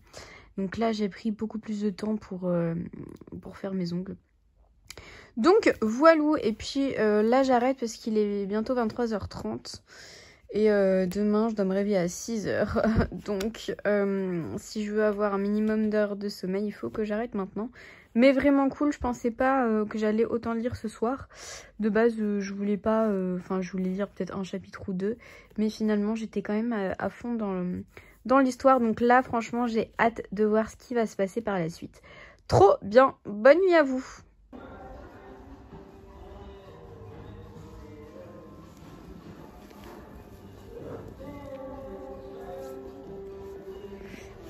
Donc là j'ai pris beaucoup plus de temps pour faire mes ongles. Donc voilà, et puis là j'arrête parce qu'il est bientôt 23h30. Et demain, je dois me réveiller à 6 h. Donc, si je veux avoir un minimum d'heures de sommeil, il faut que j'arrête maintenant. Mais vraiment cool, je pensais pas que j'allais autant lire ce soir. De base, je voulais pas... Enfin, je voulais lire peut-être un chapitre ou deux. Mais finalement, j'étais quand même à fond dans l'histoire. Donc là, franchement, j'ai hâte de voir ce qui va se passer par la suite. Trop bien, bonne nuit à vous!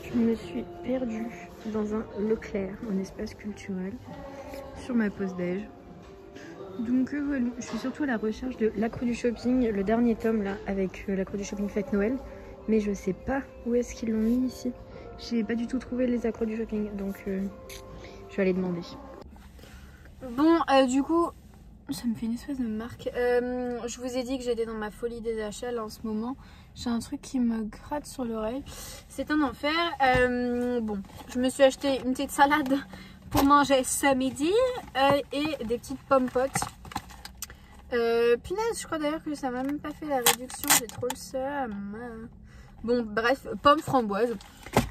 Je me suis perdue dans un Leclerc, un espace culturel, sur ma pause déj. Donc voilà, je suis surtout à la recherche de L'Accro du Shopping, le dernier tome là, avec L'Accro du Shopping Fête Noël. Mais je sais pas où est-ce qu'ils l'ont mis ici. J'ai pas du tout trouvé les Accros du Shopping, donc je vais aller demander. Bon, du coup, ça me fait une espèce de marque. Je vous ai dit que j'étais dans ma folie des achats là, en ce moment. J'ai un truc qui me gratte sur l'oreille. C'est un enfer. Bon, je me suis acheté une petite salade pour manger ce midi et des petites pommes potes. Punaise, je crois d'ailleurs que ça m'a même pas fait la réduction. J'ai trop le seum. Bon, bref, pommes framboises.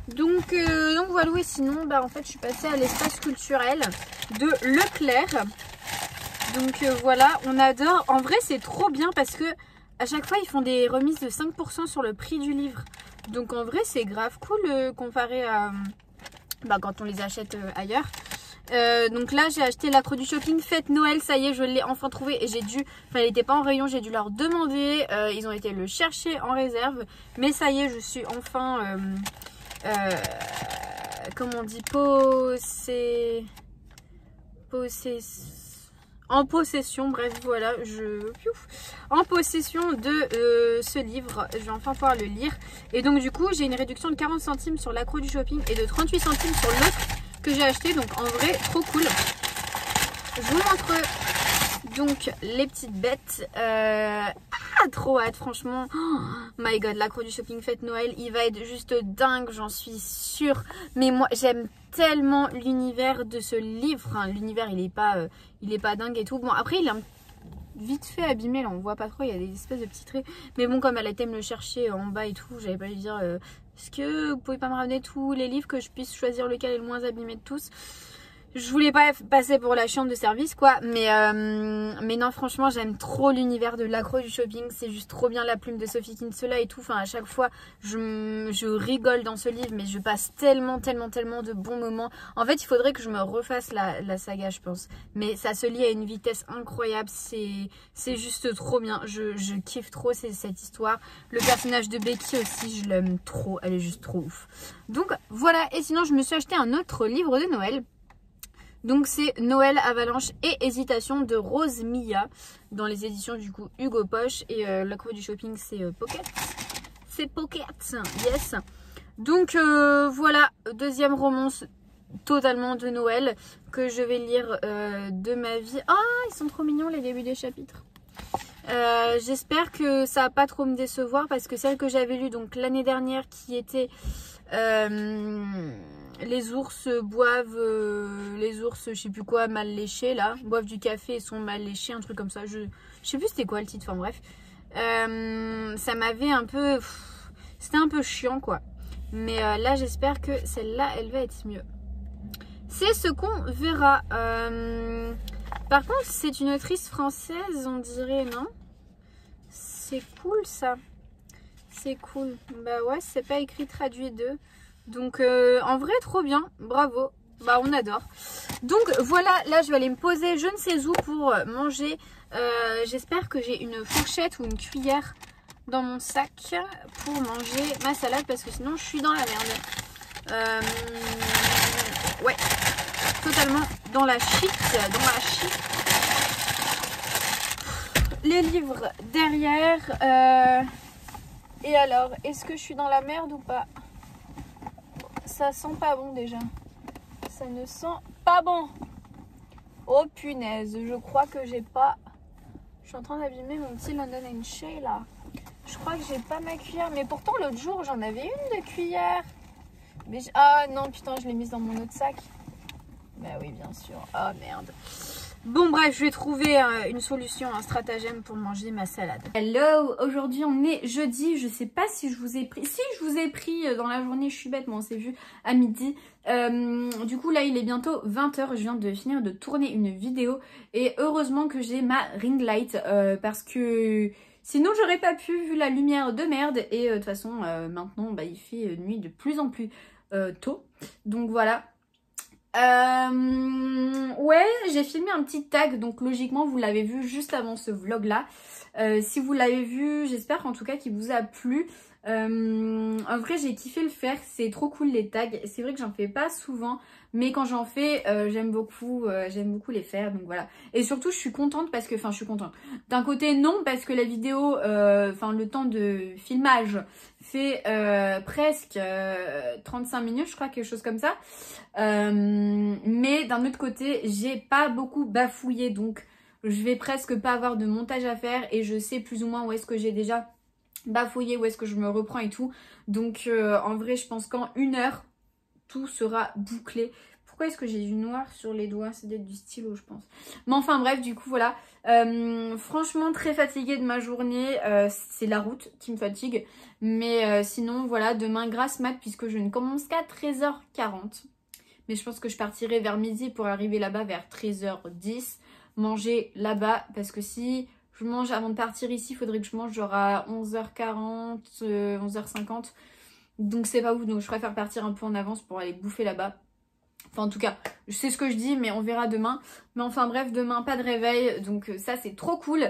Donc voilà, et sinon, bah, en fait, je suis passée à l'espace culturel de Leclerc. Donc voilà, on adore. En vrai, c'est trop bien parce que à chaque fois, ils font des remises de 5% sur le prix du livre. Donc en vrai, c'est grave cool comparé à quand on les achète ailleurs. Donc là, j'ai acheté L'Accro du Shopping Fête Noël. Ça y est, je l'ai enfin trouvé et j'ai dû... Enfin, il n'était pas en rayon, j'ai dû leur demander. Ils ont été le chercher en réserve. Mais ça y est, je suis enfin... comment on dit, en possession, bref, voilà, en possession de ce livre. Je vais enfin pouvoir le lire. Et donc du coup, j'ai une réduction de 40 centimes sur L'Accro du Shopping et de 38 centimes sur l'autre que j'ai acheté. Donc en vrai, trop cool. Je vous montre donc les petites bêtes. Trop hâte, franchement. Oh my god, L'Accro du Shopping Fête Noël, il va être juste dingue, j'en suis sûre. Mais moi, j'aime tellement l'univers de ce livre. Enfin, l'univers, il est pas dingue et tout. Bon, après, il est vite fait abîmé, là, on voit pas trop. Il y a des espèces de petits traits. Mais bon, comme elle a été me le chercher en bas et tout, j'avais pas lui dire Est-ce que vous pouvez pas me ramener tous les livres, que je puisse choisir lequel est le moins abîmé de tous? Je voulais pas passer pour la chiante de service quoi, mais non franchement j'aime trop l'univers de l'accro du shopping, c'est juste trop bien, la plume de Sophie Kinsella et tout, enfin à chaque fois je rigole dans ce livre, mais je passe tellement de bons moments. En fait il faudrait que je me refasse la saga je pense, mais ça se lit à une vitesse incroyable, c'est juste trop bien, je kiffe trop cette histoire. Le personnage de Becky aussi je l'aime trop, elle est juste trop ouf. Donc voilà, et sinon je me suis acheté un autre livre de Noël. Donc c'est Noël, Avalanche et Hésitation de Rose Milla dans les éditions du coup Hugo Poche. Et l'accro du shopping c'est Pocket. C'est Pocket, yes. Donc voilà, deuxième romance totalement de Noël que je vais lire de ma vie. Ah, ils sont trop mignons les débuts des chapitres. J'espère que ça va pas trop me décevoir parce que celle que j'avais lue donc l'année dernière qui était... les ours boivent, les ours je sais plus quoi mal léchés là, boivent du café et sont mal léchés, un truc comme ça, je sais plus c'était quoi le titre, enfin bref. Ça m'avait un peu, c'était un peu chiant quoi, mais là j'espère que celle-là elle va être mieux. C'est ce qu'on verra. Par contre c'est une autrice française on dirait, non? C'est cool ça, c'est cool. Bah ouais, c'est pas écrit traduit d'eux. Donc en vrai trop bien, bravo, bah on adore. Donc voilà, là je vais aller me poser je ne sais où pour manger. J'espère que j'ai une fourchette ou une cuillère dans mon sac pour manger ma salade parce que sinon je suis dans la merde. Ouais, totalement dans la shit, Les livres derrière. Et alors, est-ce que je suis dans la merde ou pas? Ça sent pas bon déjà. Ça ne sent pas bon. Oh punaise, je crois que j'ai pas... Je suis en train d'abîmer mon petit London & Shea là. Je crois que j'ai pas ma cuillère. Mais pourtant l'autre jour j'en avais une de cuillère. Mais ah non putain, je l'ai mise dans mon autre sac. Bah oui bien sûr. Oh merde. Bon bref, je vais trouver une solution, un stratagème pour manger ma salade. Hello, aujourd'hui on est jeudi, je sais pas si je vous ai pris, si je vous ai pris dans la journée, je suis bête, mais on s'est vu à midi. Du coup là il est bientôt 20 h, je viens de finir de tourner une vidéo et heureusement que j'ai ma ring light parce que sinon j'aurais pas pu vu la lumière de merde et de toute façon maintenant bah, il fait nuit de plus en plus tôt, donc voilà. Ouais, j'ai filmé un petit tag, donc logiquement vous l'avez vu juste avant ce vlog là. Si vous l'avez vu, j'espère en tout cas qu'il vous a plu. En vrai j'ai kiffé le faire, c'est trop cool les tags. C'est vrai que j'en fais pas souvent, mais quand j'en fais j'aime beaucoup les faire, donc voilà. Et surtout je suis contente parce que, enfin je suis contente. D'un côté non, parce que la vidéo, enfin le temps de filmage fait presque 35 minutes, je crois, quelque chose comme ça. Mais d'un autre côté, j'ai pas beaucoup bafouillé, donc je vais presque pas avoir de montage à faire et je sais plus ou moins où est-ce que j'ai déjà bafouillé, où est-ce que je me reprends et tout. Donc en vrai, je pense qu'en 1 heure, tout sera bouclé. Pourquoi est-ce que j'ai du noir sur les doigts? C'est peut-être du stylo je pense. Mais enfin bref, du coup voilà. Franchement très fatiguée de ma journée. C'est la route qui me fatigue. Mais sinon voilà, demain grasse mat puisque je ne commence qu'à 13h40. Mais je pense que je partirai vers midi pour arriver là-bas vers 13h10. Manger là-bas parce que si je mange avant de partir ici, il faudrait que je mange genre à 11h40, 11h50. Donc c'est pas ouf, donc je préfère partir un peu en avance pour aller bouffer là-bas. Enfin en tout cas, je sais ce que je dis mais on verra demain. Mais enfin bref, demain pas de réveil, donc ça c'est trop cool.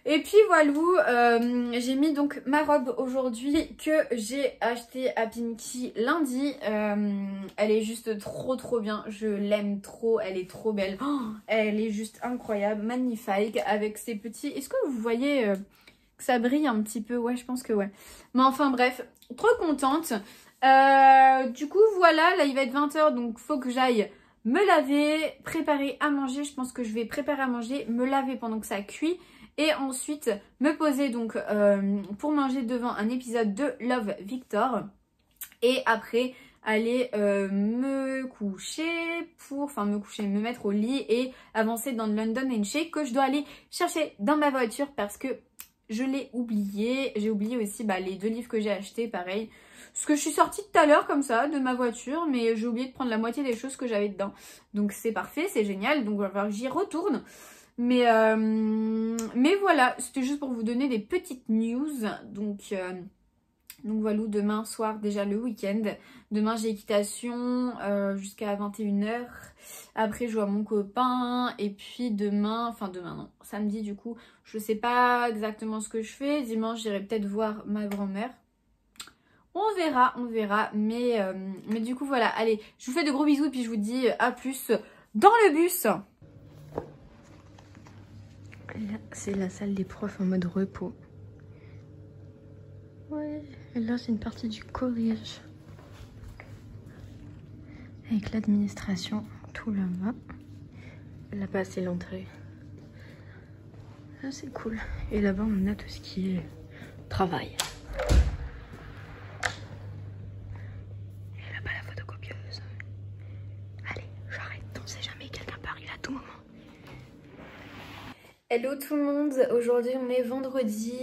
Et puis voilà, j'ai mis donc ma robe aujourd'hui que j'ai achetée à Pimki lundi. Elle est juste trop bien, je l'aime trop, elle est trop belle. Oh, elle est juste incroyable, magnifique avec ses petits... Est-ce que vous voyez que ça brille un petit peu? Ouais, je pense que ouais. Mais enfin bref, trop contente. Du coup voilà, là il va être 20 h, donc faut que j'aille me laver, préparer à manger. Je pense que je vais préparer à manger, me laver pendant que ça cuit et ensuite me poser donc pour manger devant un épisode de Love Victor et après aller me coucher me mettre au lit et avancer dans le London & Shea que je dois aller chercher dans ma voiture parce que je l'ai oublié. J'ai oublié aussi les 2 livres que j'ai achetés, pareil. Parce que je suis sortie tout à l'heure comme ça de ma voiture, mais j'ai oublié de prendre la moitié des choses que j'avais dedans. Donc c'est parfait, c'est génial, donc il va falloir que j'y retourne. Mais voilà, c'était juste pour vous donner des petites news. Donc voilà, demain soir, déjà le week-end. Demain j'ai équitation jusqu'à 21h. Après je vois mon copain. Et puis demain non, samedi du coup, je sais pas exactement ce que je fais. Dimanche j'irai peut-être voir ma grand-mère. On verra. Mais du coup voilà, allez, je vous fais de gros bisous et puis je vous dis à plus dans le bus. Là c'est la salle des profs en mode repos. Ouais, et là c'est une partie du collège. Avec l'administration, tout là-bas. Là-bas c'est l'entrée. Là c'est cool. Et là-bas on a tout ce qui est travail. Et là-bas la photocopieuse. Allez, j'arrête, on sait jamais, quelqu'un part, il a tout moment. Hello tout le monde, aujourd'hui on est vendredi,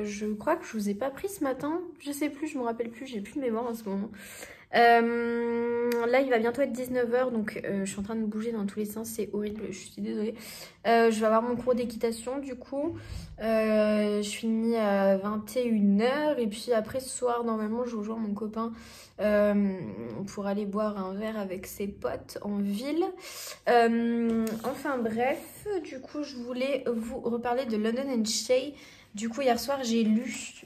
je crois que je vous ai pas pris ce matin, je sais plus, je me rappelle plus, j'ai plus de mémoire en ce moment. Là il va bientôt être 19h donc je suis en train de bouger dans tous les sens, c'est horrible, je suis désolée. Je vais avoir mon cours d'équitation du coup, je finis à 21h et puis après ce soir normalement je rejoins mon copain pour aller boire un verre avec ses potes en ville. Enfin bref, du coup je voulais vous reparler de London and Shay. Du coup hier soir j'ai lu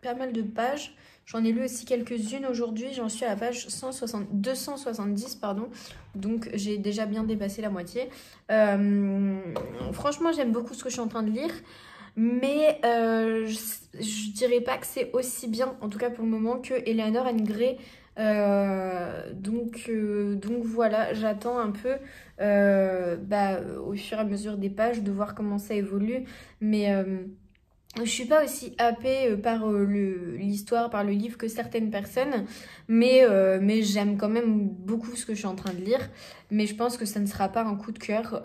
pas mal de pages. J'en ai lu aussi quelques-unes aujourd'hui, j'en suis à la page 270, pardon. Donc j'ai déjà bien dépassé la moitié. Franchement, j'aime beaucoup ce que je suis en train de lire. Mais je dirais pas que c'est aussi bien, en tout cas pour le moment, que Eleanor and Gray. Donc voilà, j'attends un peu au fur et à mesure des pages de voir comment ça évolue. Mais... je suis pas aussi happée par l'histoire, par le livre que certaines personnes, mais j'aime quand même beaucoup ce que je suis en train de lire, mais je pense que ça ne sera pas un coup de cœur.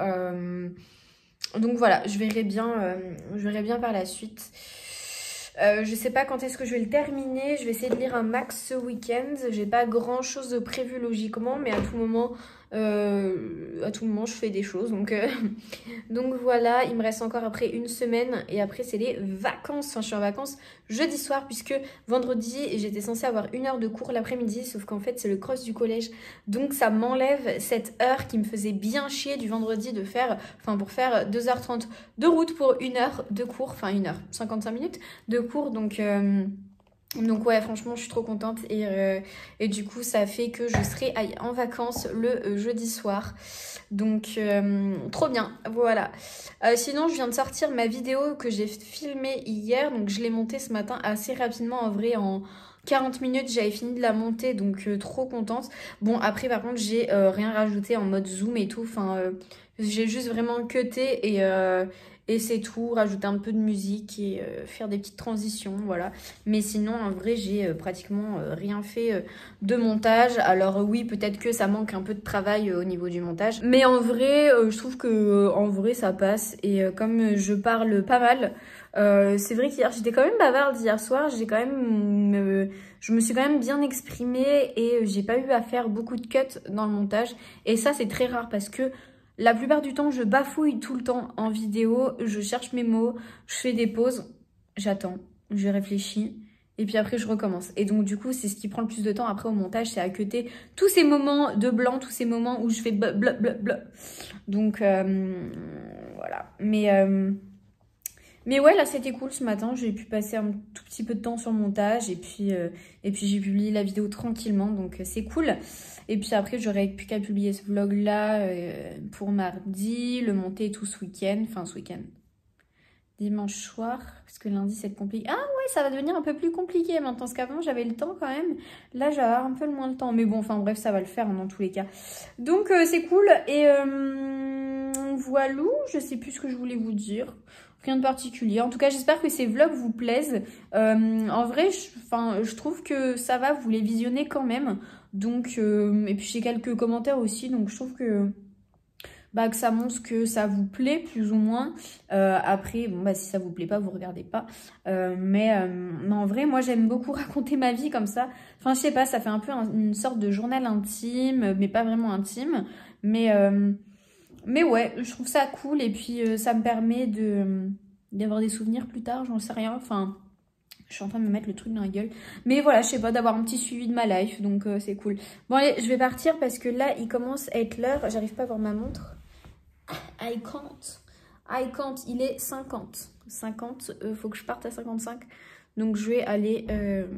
Donc voilà, je verrai bien par la suite. Je sais pas quand est-ce que je vais le terminer, je vais essayer de lire un max ce week-end. J'ai pas grand chose de prévu logiquement, mais à tout moment je fais des choses. Donc voilà, il me reste encore après une semaine et après c'est les vacances. Enfin, je suis en vacances jeudi soir puisque vendredi j'étais censée avoir 1 heure de cours l'après-midi, sauf qu'en fait c'est le cross du collège. Donc ça m'enlève cette heure qui me faisait bien chier du vendredi pour faire 2h30 de route pour 1 heure de cours, enfin 1 heure, 55 minutes de cours. Donc ouais, franchement je suis trop contente et du coup ça fait que je serai en vacances le jeudi soir. Donc trop bien, voilà. Sinon je viens de sortir ma vidéo que j'ai filmée hier, donc je l'ai montée ce matin assez rapidement, en vrai en 40 minutes j'avais fini de la monter, donc trop contente. Bon après par contre j'ai rien rajouté en mode zoom et tout, j'ai juste vraiment cuté et c'est tout, rajouter un peu de musique et faire des petites transitions, voilà. Mais sinon, en vrai, j'ai pratiquement rien fait de montage. Alors oui, peut-être que ça manque un peu de travail au niveau du montage. Mais en vrai, je trouve que en vrai, ça passe. Et comme je parle pas mal, c'est vrai qu'hier, j'étais quand même bavarde hier soir. Je me suis quand même bien exprimée et j'ai pas eu à faire beaucoup de cuts dans le montage. Et ça, c'est très rare parce que la plupart du temps, je bafouille tout le temps en vidéo, je cherche mes mots, je fais des pauses, j'attends, je réfléchis et puis après je recommence. Et donc du coup, c'est ce qui prend le plus de temps après au montage, c'est à cutter tous ces moments de blanc, tous ces moments où je fais blablabla. Donc voilà. Mais ouais, là c'était cool ce matin, j'ai pu passer un tout petit peu de temps sur le montage et puis j'ai publié la vidéo tranquillement, donc c'est cool. Et puis après j'aurais plus qu'à publier ce vlog là pour mardi, le monter et tout ce week-end, dimanche soir, parce que lundi c'est compliqué. Ah ouais, ça va devenir un peu plus compliqué maintenant, parce qu'avant j'avais le temps quand même, là j'ai un peu moins le temps, mais bon, enfin bref, ça va le faire dans tous les cas. Donc c'est cool, et voilà, je sais plus ce que je voulais vous dire. Rien de particulier. En tout cas, j'espère que ces vlogs vous plaisent. En vrai, je trouve que ça va, vous les visionnez quand même. Donc, et puis j'ai quelques commentaires aussi. Donc, je trouve bah, que ça montre que ça vous plaît plus ou moins. Après, bon, bah, si ça vous plaît pas, vous regardez pas. Mais en vrai, moi j'aime beaucoup raconter ma vie comme ça. Enfin, je sais pas, ça fait un peu une sorte de journal intime, mais pas vraiment intime. Mais ouais, je trouve ça cool et puis ça me permet d'avoir des souvenirs plus tard, j'en sais rien. Enfin, je suis en train de me mettre le truc dans la gueule. Mais voilà, je sais pas, d'avoir un petit suivi de ma life, donc c'est cool. Bon allez, je vais partir parce que là, il commence à être l'heure. J'arrive pas à voir ma montre. I can't, il est 50. 50, faut que je parte à 55. Donc je vais aller,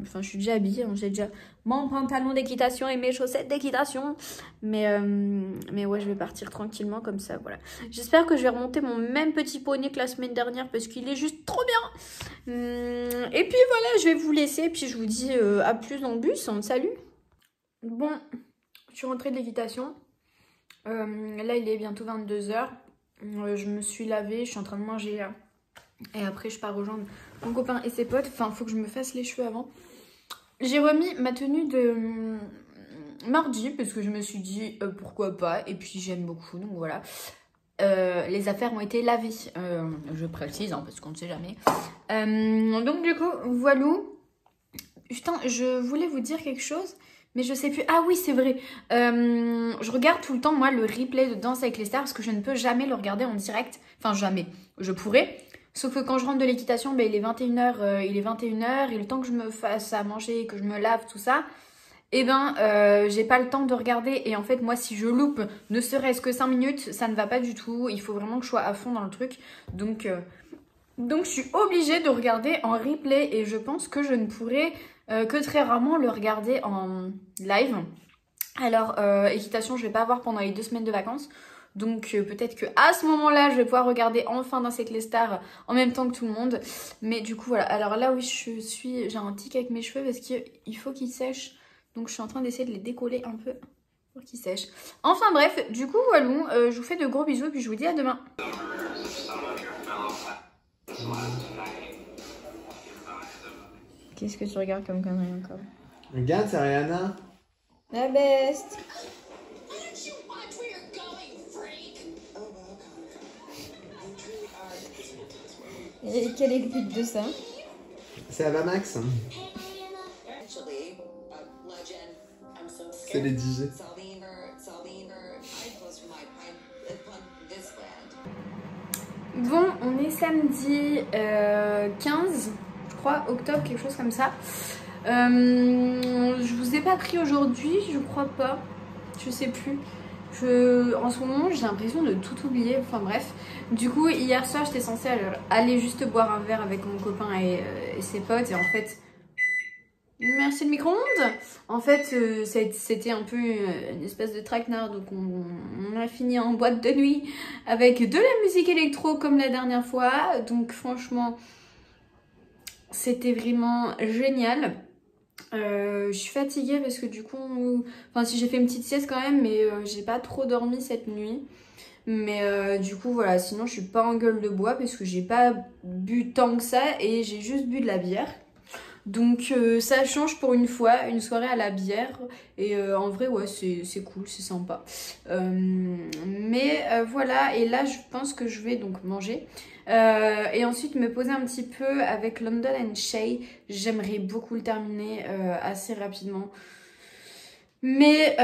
enfin je suis déjà habillée, hein, j'ai déjà mon pantalon d'équitation et mes chaussettes d'équitation. Mais ouais, je vais partir tranquillement comme ça, voilà. J'espère que je vais remonter mon même petit poney que la semaine dernière parce qu'il est juste trop bien. Et puis voilà, je vais vous laisser, puis je vous dis à plus dans le bus, on salut. Bon, je suis rentrée de l'équitation. Là il est bientôt 22 h. Je me suis lavée, je suis en train de manger là. Et après je pars rejoindre mon copain et ses potes. Enfin, faut que je me fasse les cheveux avant. J'ai remis ma tenue de mardi parce que je me suis dit pourquoi pas. Et puis j'aime beaucoup, donc voilà. Les affaires ont été lavées. Je précise, hein, parce qu'on ne sait jamais. Donc du coup, voilà. Putain, je voulais vous dire quelque chose. Mais je sais plus. Ah oui, c'est vrai. Je regarde tout le temps, moi, le replay de Danse avec les stars parce que je ne peux jamais le regarder en direct. Enfin, jamais. Je pourrais. Sauf que quand je rentre de l'équitation, ben, il est 21h. Il est 21h. Et le temps que je me fasse à manger, que je me lave, tout ça, eh ben, j'ai pas le temps de regarder. Et en fait, moi, si je loupe ne serait-ce que 5 minutes, ça ne va pas du tout. Il faut vraiment que je sois à fond dans le truc. Donc je suis obligée de regarder en replay. Et je pense que je ne pourrai que très rarement le regarder en live. Alors, équitation, je vais pas avoir pendant les 2 semaines de vacances. Donc peut-être qu'à ce moment-là, je vais pouvoir regarder enfin Danse avec les stars en même temps que tout le monde. Mais du coup, voilà. Alors là, oui, j'ai un tic avec mes cheveux parce qu'il faut qu'ils sèchent. Donc je suis en train d'essayer de les décoller un peu pour qu'ils sèchent. Enfin bref, du coup, voilà. Je vous fais de gros bisous et puis je vous dis à demain. Qu'est-ce que tu regardes comme connerie encore? Regarde, c'est Rihanna. La best. Et quel est le but de ça? C'est Avamax. C'est les DJ. Bon, on est samedi 15, je crois, octobre, quelque chose comme ça. Je vous ai pas pris aujourd'hui, je crois pas. Je sais plus. En ce moment, j'ai l'impression de tout oublier. Enfin bref. Du coup, hier soir, j'étais censée aller juste boire un verre avec mon copain et ses potes. Et en fait... Merci le micro-ondes. En fait, c'était un peu une espèce de traquenard. Donc on a fini en boîte de nuit avec de la musique électro comme la dernière fois. Donc franchement, c'était vraiment génial. Je suis fatiguée parce que du coup, enfin si j'ai fait une petite sieste quand même, mais j'ai pas trop dormi cette nuit. Mais du coup voilà, sinon je suis pas en gueule de bois parce que j'ai pas bu tant que ça et j'ai juste bu de la bière. Donc ça change pour une fois, une soirée à la bière. Et en vrai ouais c'est cool, c'est sympa. Voilà, et là je pense que je vais donc manger. Et ensuite me poser un petit peu avec London and Shay. J'aimerais beaucoup le terminer assez rapidement. Mais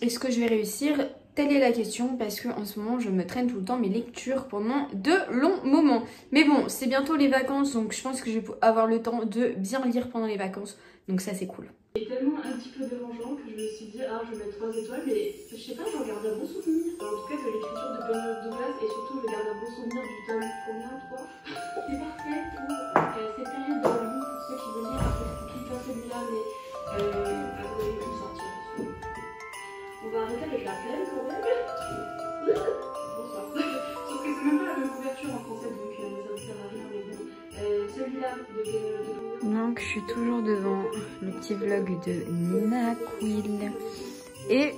est-ce que je vais réussir? Telle est la question parce que en ce moment je me traîne tout le temps mes lectures pendant de longs moments. Mais bon, c'est bientôt les vacances donc je pense que je vais avoir le temps de bien lire pendant les vacances. Donc ça c'est cool. C'est tellement un petit peu dérangeant que je me suis dit ah je vais mettre 3 étoiles mais je sais pas, j'en garde un bon souvenir. En tout cas de l'écriture de Benjamin Douglas et surtout je garde un bon souvenir du tome combien 3. C'est parfait pour cette période de la vie pour ceux qui veulent lire parce que c'est tout à celui-là mais vous allez plus sortir. On va arrêter avec la plaine quand même. Bonsoir. Sauf que c'est même pas la même couverture en français donc ça ne sert à rien mais bon. Celui-là de Donc je suis toujours devant le petit vlog de Nina Quill. Et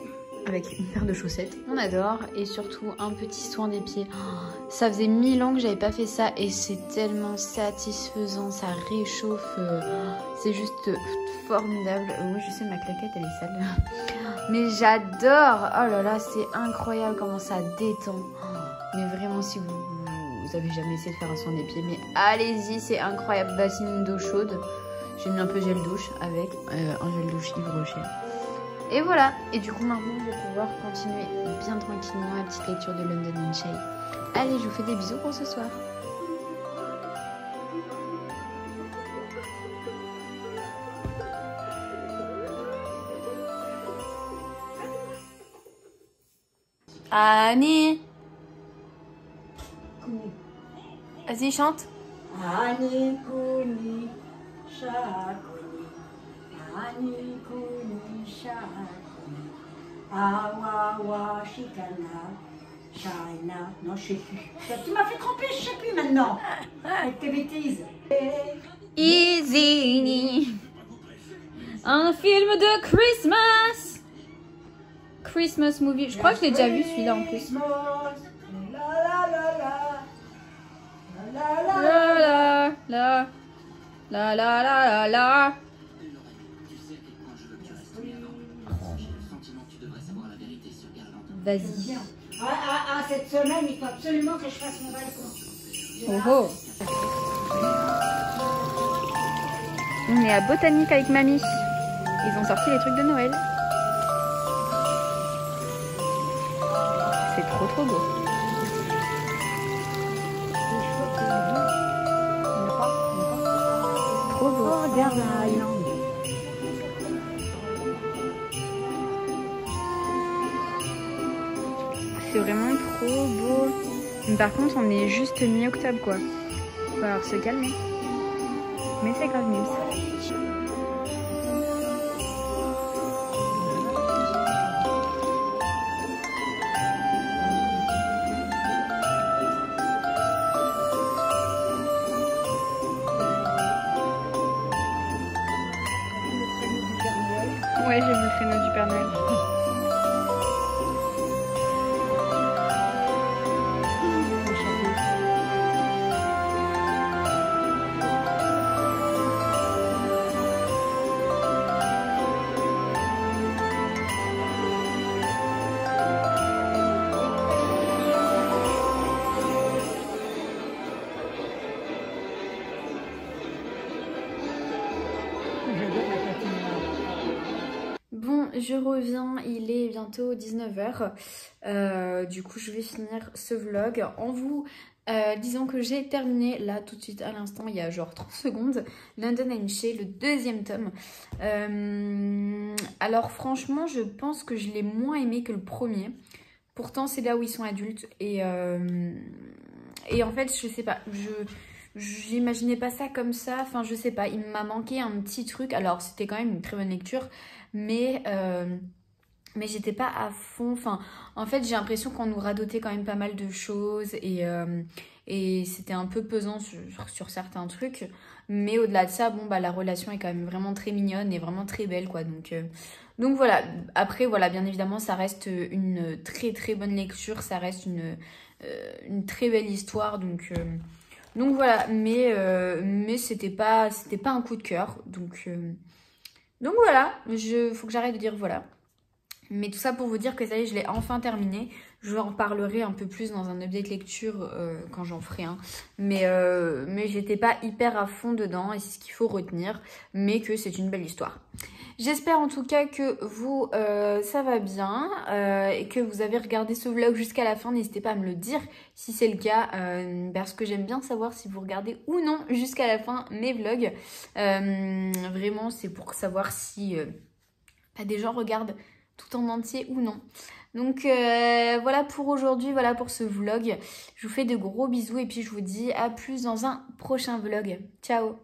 avec une paire de chaussettes. On adore. Et surtout un petit soin des pieds. Oh, ça faisait 1000 ans que j'avais pas fait ça et c'est tellement satisfaisant. Ça réchauffe. C'est juste formidable. Oui, je sais, ma claquette elle est sale. Mais j'adore. Oh là là, c'est incroyable comment ça détend. Mais vraiment, si vous avez jamais essayé de faire un soin des pieds, mais allez-y, c'est incroyable. Bassine d'eau chaude. J'ai mis un peu gel douche avec un gel douche Yves Rocher. Et voilà. Et du coup, maintenant, je vais pouvoir continuer bien tranquillement la petite lecture de London and Shay. Allez, je vous fais des bisous pour ce soir. Annie, vas-y, chante. Annie Kouni, Shakuni, Annie Kouni, Shakuni, Awawa, Shikana, Shaina. Non, je sais plus. Tu m'as fait tromper, je sais plus maintenant. Avec tes bêtises. Easy. Un film de Christmas. Christmas movie. Je crois que je l'ai déjà vu celui-là en plus. La la la la la la la. Vas-y. Cette semaine, il faut absolument que je fasse mon balcon. Oh oh. On est à Botanique avec mamie. Ils ont sorti les trucs de Noël. C'est trop trop beau. Trop beau. Oh, regarde la Highland. C'est vraiment trop beau. Mais par contre, on est juste mi-octobre quoi. Faut falloir se calmer. Mais c'est grave news. Ouais, j'ai vu le créneau du Père Noël. Bon, je reviens, il est bientôt 19h. Du coup, je vais finir ce vlog en vous disant que j'ai terminé là tout de suite à l'instant, il y a genre 30 secondes, London and Shay, le deuxième tome. Alors franchement, je pense que je l'ai moins aimé que le premier. Pourtant, c'est là où ils sont adultes et en fait, je sais pas, j'imaginais pas ça comme ça, enfin je sais pas, il m'a manqué un petit truc. Alors c'était quand même une très bonne lecture, mais j'étais pas à fond. Enfin, en fait, j'ai l'impression qu'on nous radotait quand même pas mal de choses et c'était un peu pesant sur certains trucs. Mais au-delà de ça, bon bah la relation est quand même vraiment très mignonne et vraiment très belle quoi. Donc voilà. Après voilà, bien évidemment, ça reste une très très bonne lecture, ça reste une très belle histoire. Donc voilà, mais c'était pas un coup de cœur. Donc voilà, faut que j'arrête de dire voilà. Mais tout ça pour vous dire que ça y est, je l'ai enfin terminé. Je vous en reparlerai un peu plus dans un update lecture quand j'en ferai un. Mais j'étais pas hyper à fond dedans et c'est ce qu'il faut retenir. Mais que c'est une belle histoire. J'espère en tout cas que vous, ça va bien et que vous avez regardé ce vlog jusqu'à la fin. N'hésitez pas à me le dire si c'est le cas parce que j'aime bien savoir si vous regardez ou non jusqu'à la fin mes vlogs. Vraiment, c'est pour savoir si des gens regardent tout en entier ou non. Donc voilà pour aujourd'hui, voilà pour ce vlog. Je vous fais de gros bisous et puis je vous dis à plus dans un prochain vlog. Ciao!